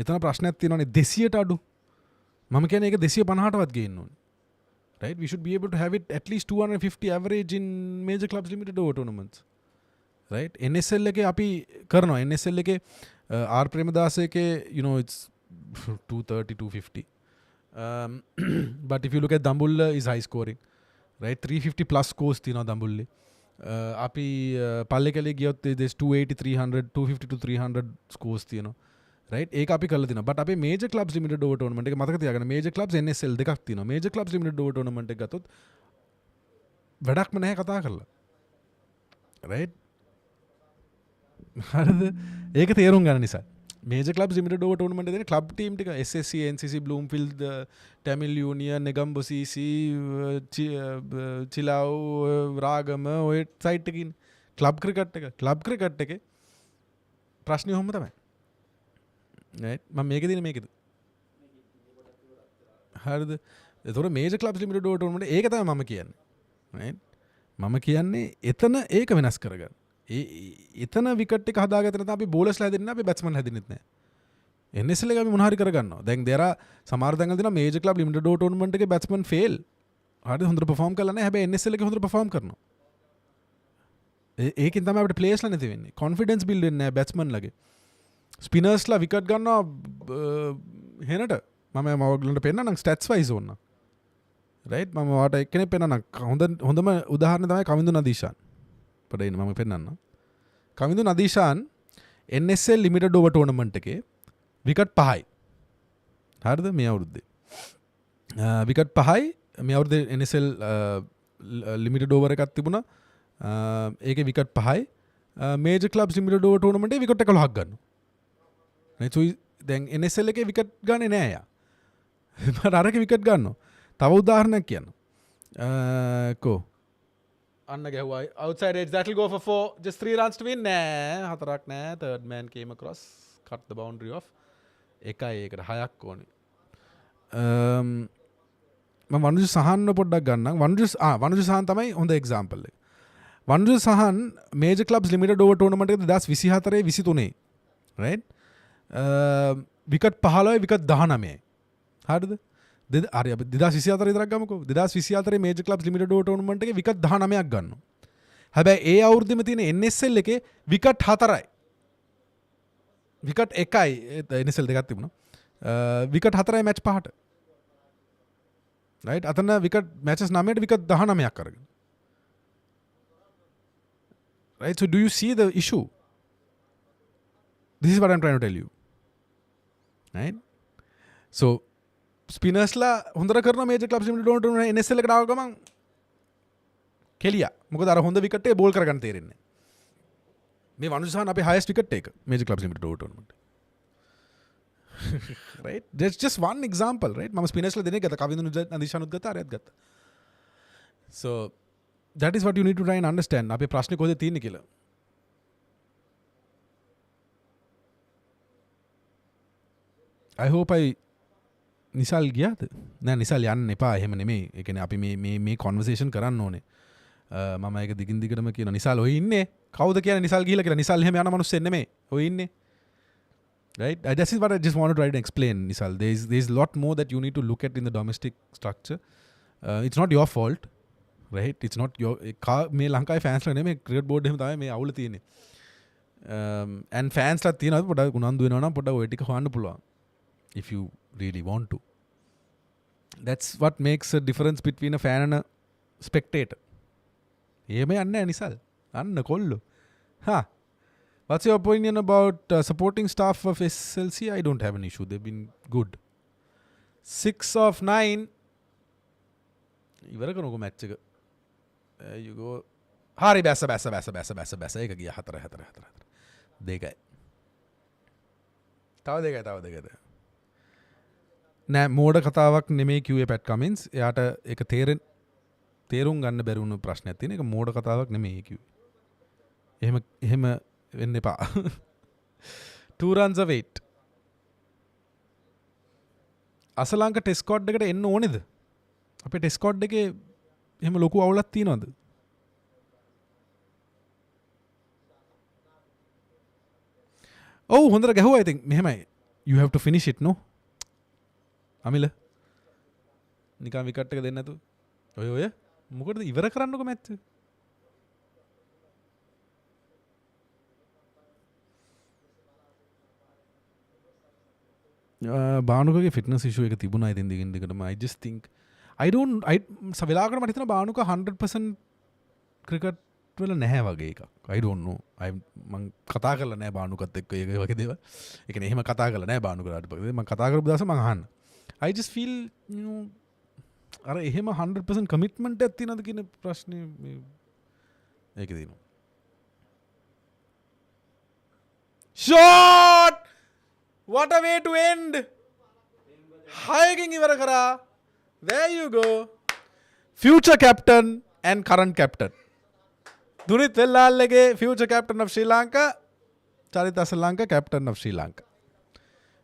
එතන ප්‍රශ්නයක් තියෙනවානේ 200ට අඩු මම කියන්නේ ඒක 250ටවත් ගේන්න ඕනේ right we should be able to have it at least 250 average in major clubs limited over tournaments right NSL එකේ අපි කරනවා NSL එකේ R ප්‍රේමදාස එකේ you know it's 230 250 but if you look at Dambulla is high scoring right 350 plus scores තියෙනවා Dambulle අපි පල්ලේකලේ ගියොත් there's 280 300 250 to 300 scores තියෙනවා right ඒක අපි කරලා තිනවා but අපේ major clubs limited over tournament එක මතක තියාගන්න major clubs NSL දෙකක් තියෙනවා major clubs limited over tournament එක ගත්තොත් වැඩක්ම නැහැ කතා කරලා right හරිද ඒක තේරුම් ගන්න නිසා major clubs limited over tournament එකේ club team ටික SSC NCC Bloomfield Tamil Union Negombo CC Chilau Ragama ඔය සයිට් එකකින් club cricket එකේ ප්‍රශ්නේ ඔහොම තමයි right මම මේකේ දින මේකේද හරිද ඒතකොට major clubs limited over tournament ඒක තමයි මම කියන්නේ right මම කියන්නේ එතන ඒක වෙනස් කරගන්න එතන විකට් එක හදාගත්තට නැත්නම් අපි බෝලර්ස්ලා හැදෙන්නේ නැහැ අපි බැට්ස්මන් හැදෙන්නෙත් නැහැ NSL එක අපි මොන හරි කරගන්නවා දැන් දෙර සමහර තැන්වල දෙනවා major club limited over tournament එකේ බැට්ස්මන් ෆේල් හරිද හොඳට perform කරලා නැහැ හැබැයි NSL එකේ හොඳට perform කරනවා ඒකෙන් තමයි අපිට ප්ලේයර්ස්ලා නැති වෙන්නේ කොන්ෆිඩන්ස් බිල්ඩ් වෙන්නේ නැහැ බැට්ස්මන් ලගේ ස්පිනර්ස්ලා විකට් ගන්නවා හෙනට මම ඔයගලන්ට පෙන්නන්නම් ස්ටැට්ස් වයිස් ඕන්න රයිට් මම ඔයාලට එක්කෙනෙක් පෙන්නන්නම් හොඳම උදාහරණය තමයි කවින්දු නදීෂාන් පොඩ්ඩක් මම පෙන්නන්නම් කවින්දු නදීෂාන් NSL ලිමිටඩ් ඕවර් ටූර්නමන්ට් එකේ විකට් 5යි හරිද මේ අවුරුද්දේ විකට් 5යි මේ අවුරුද්දේ NSL ලිමිටඩ් ඕවර් එකක් තිබුණා ඒකේ විකට් 5යි major clubs limited over tournament එකේ විකට් 11ක් ගන්නවා දැන් NSL එකේ විකට් ගන්නේ නෑ යා මට අරක විකට් ගන්නවා තව උදාහරණයක් කියන්න කෝ අන්න ගැහුවා outside edge that will go for 4 just 3 runs to win නෑ හතරක් නෑ third man came across cut the boundary off එකයි ඒකට 6ක් ඕනේ මම වනුජ සහන් පොඩ්ඩක් ගන්නම් වනුජ සහන් තමයි හොඳ එක්සැම්පල් එක Vanuja Sahan major clubs limited over tournament එක 2024 23 right විකට් 15 විකට් 19 හරිද අර අපි 2024 විතරක් ගමුකෝ 2024 major clubs limited over tournament එකේ විකට් 19ක් ගන්නවා හැබැයි ඒ අවුරුද්දෙම තියෙන NSL එකේ විකට් 4යි විකට් 1යි NSL දෙකක් තිබුණා විකට් 4යි මැච් 5ට right අතන විකට් මැචස් 9ට විකට් 19ක් අරගෙන right so do you see the issue this is what I'm trying to tell you right so ස්පිනර්ස්ලා හොඳට කරන major clubs limited over tournament NSL එකට ආව ගමන් කෙලියා මොකද අර හොඳ විකට් එක බෝල් කරගන්න තේරෙන්නේ මේ වනුසහන් අපේ highest විකට් එක major clubs limited over tournament right that's just one example right මම ස්පිනර්ස්ලා දෙනෙක් ගත්තා කවින්දු නදීෂානුත් ගත්තා අරයත් ගත්තා so that is what you need to try and understand අපේ ප්‍රශ්නේ කොහෙද තියෙන්නේ කියලා I hope I නිසල් ගියාද නෑ නිසල් යන්න එපා එහෙම නෙමෙයි ඒ කියන්නේ අපි මේ conversation කරන්න ඕනේ මම ඒක දිගින් දිගටම කියන නිසල් ඔය ඉන්නේ කවුද කියන්නේ නිසල් ගිහිලා කියලා නිසල් එහෙම යන මිනිස්සෙක් නෙමෙයි ඔය ඉන්නේ right this is what I just want to try to explain nisal there's a lot more that you need to look at in the domestic structure it's not your fault right it's not your මේ ලංකාවේ fans ලා නෙමෙයි cricket board එහෙම තමයි මේ අවුල තියෙන්නේ and fans ලා තියෙනවා පොඩ්ඩක් උනන්දු වෙනවා නම් පොඩ්ඩක් ඔය ටික හොයන්න පුළුවන් if you really want to that's what makes a difference between a fan and a spectator එහෙම යන්නේ නැහැ නිසල් අන්න කොල්ලෝ හා What's your opinion about supporting staff of SLC? I don't have an issue. They've been good. 6 of 9. ඉවර කරනකො match එක. There you go. හරි බැස එක ගියා 4 දෙකයි. තව දෙකයි. නෑ මෝඩ කතාවක් නෙමෙයි කිව්වේ පැට් කමින්ස්. එයාට ඒක තේරුම් ගන්න බැරි වුණු ප්‍රශ්නයක් තියෙන. ඒක මෝඩ කතාවක් නෙමෙයි කිව්වේ. එහෙම වෙන්න එපා. 2 runs of 8. අසලංක ටෙස්ට් ස්ක්වොඩ් එකට එන්න ඕනේද? අපේ ටෙස්ට් ස්ක්වොඩ් එකේ එහෙම ලොකු අවුලක් තියෙනවද? ඔව් හොඳට ගැහුවා I think. මෙහෙමයි. You have to finish it no? අමිල නිකන් විකට් එක දෙන්න නැතුව. ඔය මොකටද ඉවර කරන්නකො මැච් එක? බානුකගේ ෆිට්නස් ඉෂුව එක තිබුණා ඉතින් දිගටම. I just think I වෙලාවකට මට හිතෙනවා බානුක 100% ක්‍රිකට් වල නැහැ වගේ එකක්. I don't know. මම කතා කරලා නැහැ බානුකත් එක්ක ඒ වගේ දේවල්. ඒ කියන්නේ එහෙම කතා කරලා නැහැ බානුකලාට. මම කතා කරපු දවස මම අහන්න. I just feel අර එහෙම 100% කමිට්මන්ට් එකක් තියනද කියන ප්‍රශ්නේ ඒකේ තියෙනවා. Shot! What a way to end! හයකින් ඉවර කරා. There you go. Future captain and current captain. Dunith Vellalaගේ future captain of Sri Lanka, Charith Asalanka captain of Sri Lanka.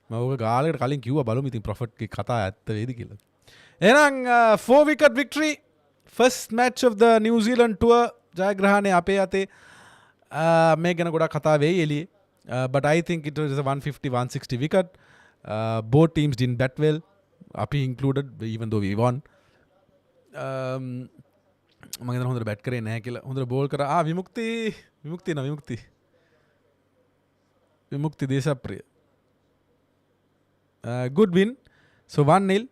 මම ඔක ගාලකට කලින් කිව්වා බලමු ඉතින් ප්‍රොෆට් ගේ කතා ඇත්ත වේද කියලා. එහෙනම් 4 wicket victory first match of the New Zealand tour ජයග්‍රහණය අපේ අතේ. මේ ගැන ගොඩක් කතා වෙයි එළියේ. But I think it was a 150-160 wicket. Both teams didn't bat well. Api included, even though we won. මම හිතන හොඳට බැට් කරේ නැහැ කියලා. හොඳට බෝල් කරා. විමුක්ති දේශප්‍රිය. Good win. So 1-0.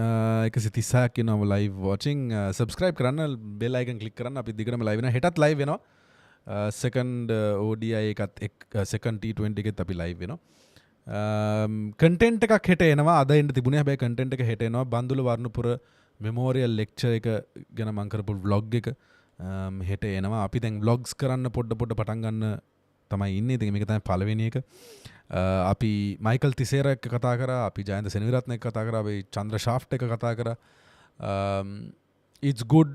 136ක් කියනවා live watching. Subscribe කරන්න, bell icon click කරන්න. අපි දිගටම live වෙනවා. හෙටත් live වෙනවා. Second ODI එකත් second T20 එකෙත් අපි live වෙනවා. කන්ටෙන්ට් එකක් හෙට එනවා. අද එන්න තිබුණේ හැබැයි කන්ටෙන්ට් එක හෙට එනවා. බන්දුල වර්ණපුර මෙමෝරියල් ලෙක්චර් එක ගැන මම කරපු vlog එක හෙට එනවා. අපි දැන් vlogs කරන්න පොඩ පටන් ගන්න තමයි ඉන්නේ. ඉතින් මේක තමයි පළවෙනි එක. අපි මයිකල් තිසේරා එක්ක කතා කරා. අපි ජයන්ත සෙනවිරත්න එක්ක කතා කරා. අපි චන්ද්‍ර ෂාෆ්ට් එක්ක කතා කරා. It's good.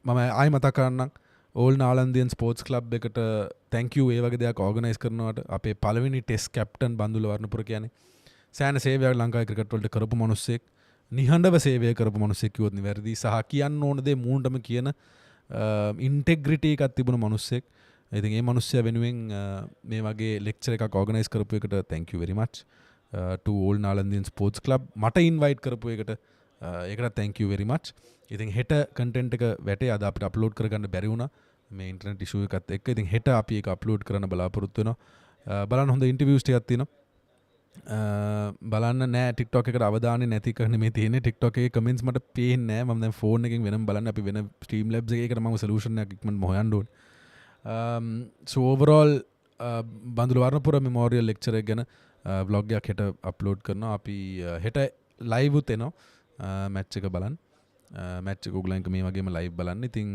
මම ආයි මතක් කරන්නම්. ඕල් නාලන්දියන් ස්පෝර්ට්ස් ක්ලබ් එකට thank you ඒ වගේ දෙයක් ඕගනයිස් කරනවට. අපේ පළවෙනි ටෙස්ට් කැප්ටන් බන්දුල වර්ණපුර කියන්නේ සෑහෙන සේවයක් ලංකාවේ ක්‍රිකට් වලට කරපු මිනිස්සෙක්. නිහඬව සේවය කරපු මිනිස්සෙක් කිව්වොත් නිවැරදි. සහ කියන්න ඕන දේ මූණටම කියන ඉන්ටෙග්‍රිටි එකක් තිබුණ මිනිස්සෙක්. ඉතින් ඒ මිනිස්සයා වෙනුවෙන් මේ වගේ ලෙක්චර් එකක් ඕගනයිස් කරපු එකට thank you very much to all Nalandian Sports Club. මට ඉන්වයිට් කරපු එකට ඒකට thank you very much. ඉතින් හෙට කන්ටෙන්ට් එක වැටේ. අද අපිට අප්ලෝඩ් කරගන්න බැරි වුණා මේ ඉන්ටර්නෙට් ඉෂුව එකත් එක්ක. ඉතින් හෙට අපි ඒක අප්ලෝඩ් කරන්න බලාපොරොත්තු වෙනවා. බලන්න හොඳ ඉන්ටර්වියුස් ටිකක් තියෙනවා. බලන්න නෑ TikTok එකට අවදානෙ නැති කරන මේ තියෙන්නේ. TikTok එකේ කමෙන්ට්ස් මට පේන්නේ නෑ. මම දැන් ෆෝන් එකෙන් වෙනම බලන්න. අපි වෙන Streamlabs එකකට මම සොලියුෂන් එකක් ඉක්මනට හොයන්න ඕනේ. So overall බන්දුල වර්ණපුර මෙමෝරියල් ලෙක්චර් එක ගැන vlog එකක් හෙට අප්ලෝඩ් කරනවා. අපි හෙට live උත් එනවා මැච් එක බලන්න. මැච් එක ඔයගලන්ට මේ වගේම live බලන්න. ඉතින්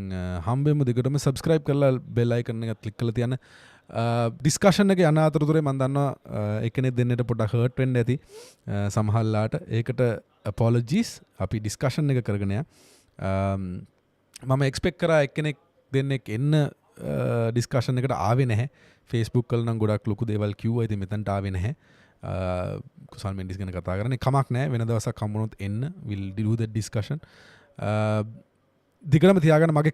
හම්බෙමු දිගටම subscribe කරලා bell icon එක click කරලා තියන්න. ඩිස්කෂන් එක යන අතරතුරේ මම දන්නවා එක්කෙනෙක් දෙන්නට පොඩ්ඩක් හර්ට් වෙන්න ඇති සමහරලාට. ඒකට apologies. අපි ඩිස්කෂන් එක කරගෙන යනවා. මම එක්ස්පෙක්ට් කරා එක්කෙනෙක් දෙන්නෙක් එන්න ඩිස්කෂන් එකට ආවේ නැහැ. Facebook වල නම් ගොඩක් ලොකු දේවල් කිව්වා. ඉතින් මෙතනට ආවේ නැහැ. කුසල් මෙන්ඩිස් ගැන කතා කරන්නේ කමක් නැහැ. වෙන දවසක් හම්බුනොත් එන්න. We'll do that discussion. දිගටම තියාගන්න මගේ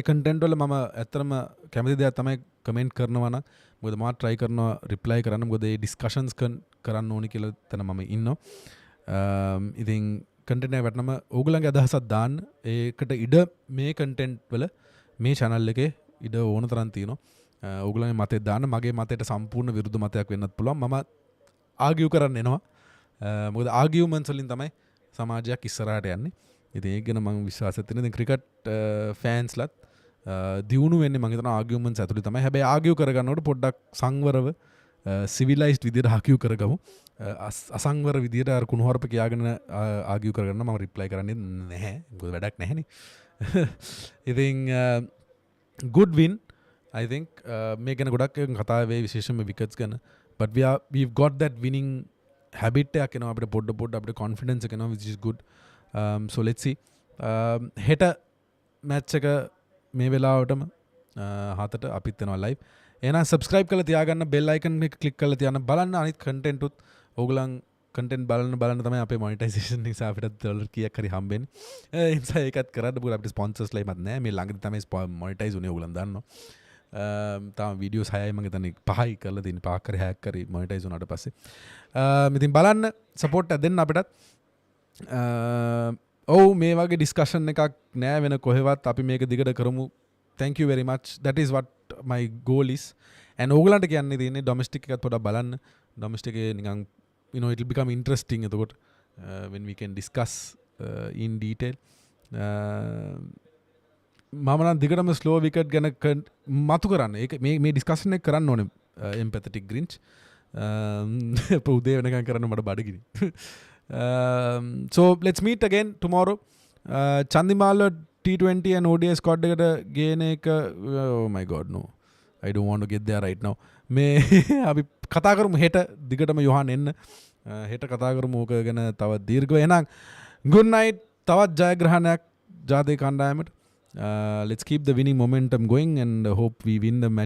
කන්ටෙන්ට් වල මම ඇත්තටම කැමති දෙයක් තමයි කමෙන්ට් කරනවා නම්. මොකද මම try කරනවා reply කරන්න. මොකද මේ discussions කරන්න ඕනි කියලා තන මම ඉන්නවා. ඉතින් කන්ටෙන්ට් එක වටනම ඕගලන්ගේ අදහසක් දාන්න. ඒකට ඉඩ මේ කන්ටෙන්ට් වල මේ channel එකේ ඉඩ ඕන තරම් තියෙනවා. ඕගලන්ගේ මතය දාන්න. මගේ මතයට සම්පූර්ණ විරුද්ධ මතයක් වෙන්නත් පුළුවන්. මම ආගියු කරන්න එනවා. මොකද ආගියුමන්ට්ස් වලින් තමයි සමාජයක් ඉස්සරහට යන්නේ. ඉතින් ඒක ගැන මම විශ්වාසයක් තියෙනවා. ඉතින් ක්‍රිකට් ෆෑන්ස්ලත් දියුණු වෙන්නේ මම හිතනවා ආගියුමන්ට්ස් ඇතුළේ තමයි. හැබැයි ආගියු කරගන්නකොට පොඩ්ඩක් සංවරව සිවිලයිස්ඩ් විදිහට ආගියු කරගමු. අසංවර විදිහට අර කුණුහරුප කියාගෙන ආගියු කරගන්න මම රිප්ලයි කරන්නේ නැහැ. මොකද වැඩක් නැහැනේ. ඉතින් good win I think මේ ගැන ගොඩක් කතා වෙයි විශේෂයෙන්ම wickets ගැන. But we've got that winning habit එකක් එනවා අපිට පොඩ අපිට confidence එක එනවා which is good. So let's see. හෙට match එක මේ වෙලාවටම 7ට අපිත් වෙනවා live. එහෙනම් subscribe කරලා තියාගන්න bell icon එක click කරලා තියාගන්න බලන්න අනිත් content උත් ඕගලන් content බලන්න තමයි අපේ monetization නිසා අපිට ඩොලර් කීයක් හරි හම්බෙන්නේ. ඒ නිසා ඒකත් කරන්න බුල අපිට sponsors ලයිමත් නැහැ. මේ ළඟදී තමයි monetize උනේ ඕගලන් දන්නවා. තාම වීඩියෝස් 6යි මම හිතන්නේ 5යි කරලා තියෙන්නේ 5ක් හරි 6ක් හරි monetize වුණාට පස්සේ. ඉතින් බලන්න support එක දෙන්න අපිටත්. ඔව් මේ වගේ discussion එකක් නෑ වෙන කොහෙවත් අපි මේක දිගට කරමු. Thank you very much. That is what my goal is. And ඕගලන්ට කියන්නේ තියෙන්නේ domestic එකත් පොඩ්ඩක් බලන්න. Domestic එකේ නිකන් you know it will become interesting එතකොට when we can discuss in detail. මම නම් දිගටම slow wicket ගැන මතු කරන්න. ඒක මේ discussion එක කරන්න ඕනේ empathetic grinch. උදේ වෙනකන් කරන්න මට බඩගිනි. So let's meet again tomorrow. Chandimala T20 and ODI squad එකට ගේන එක oh my god no. I don't want to get there right now. මේ අපි කතා කරමු හෙට දිගටම යොහන් එන්න. හෙට කතා කරමු ඕක ගැන තව දීර්ඝව. එහෙනම් good night. තවත් ජයග්‍රහණයක් ජාතික කණ්ඩායමට. Let's keep the winning momentum going and hope we win the match.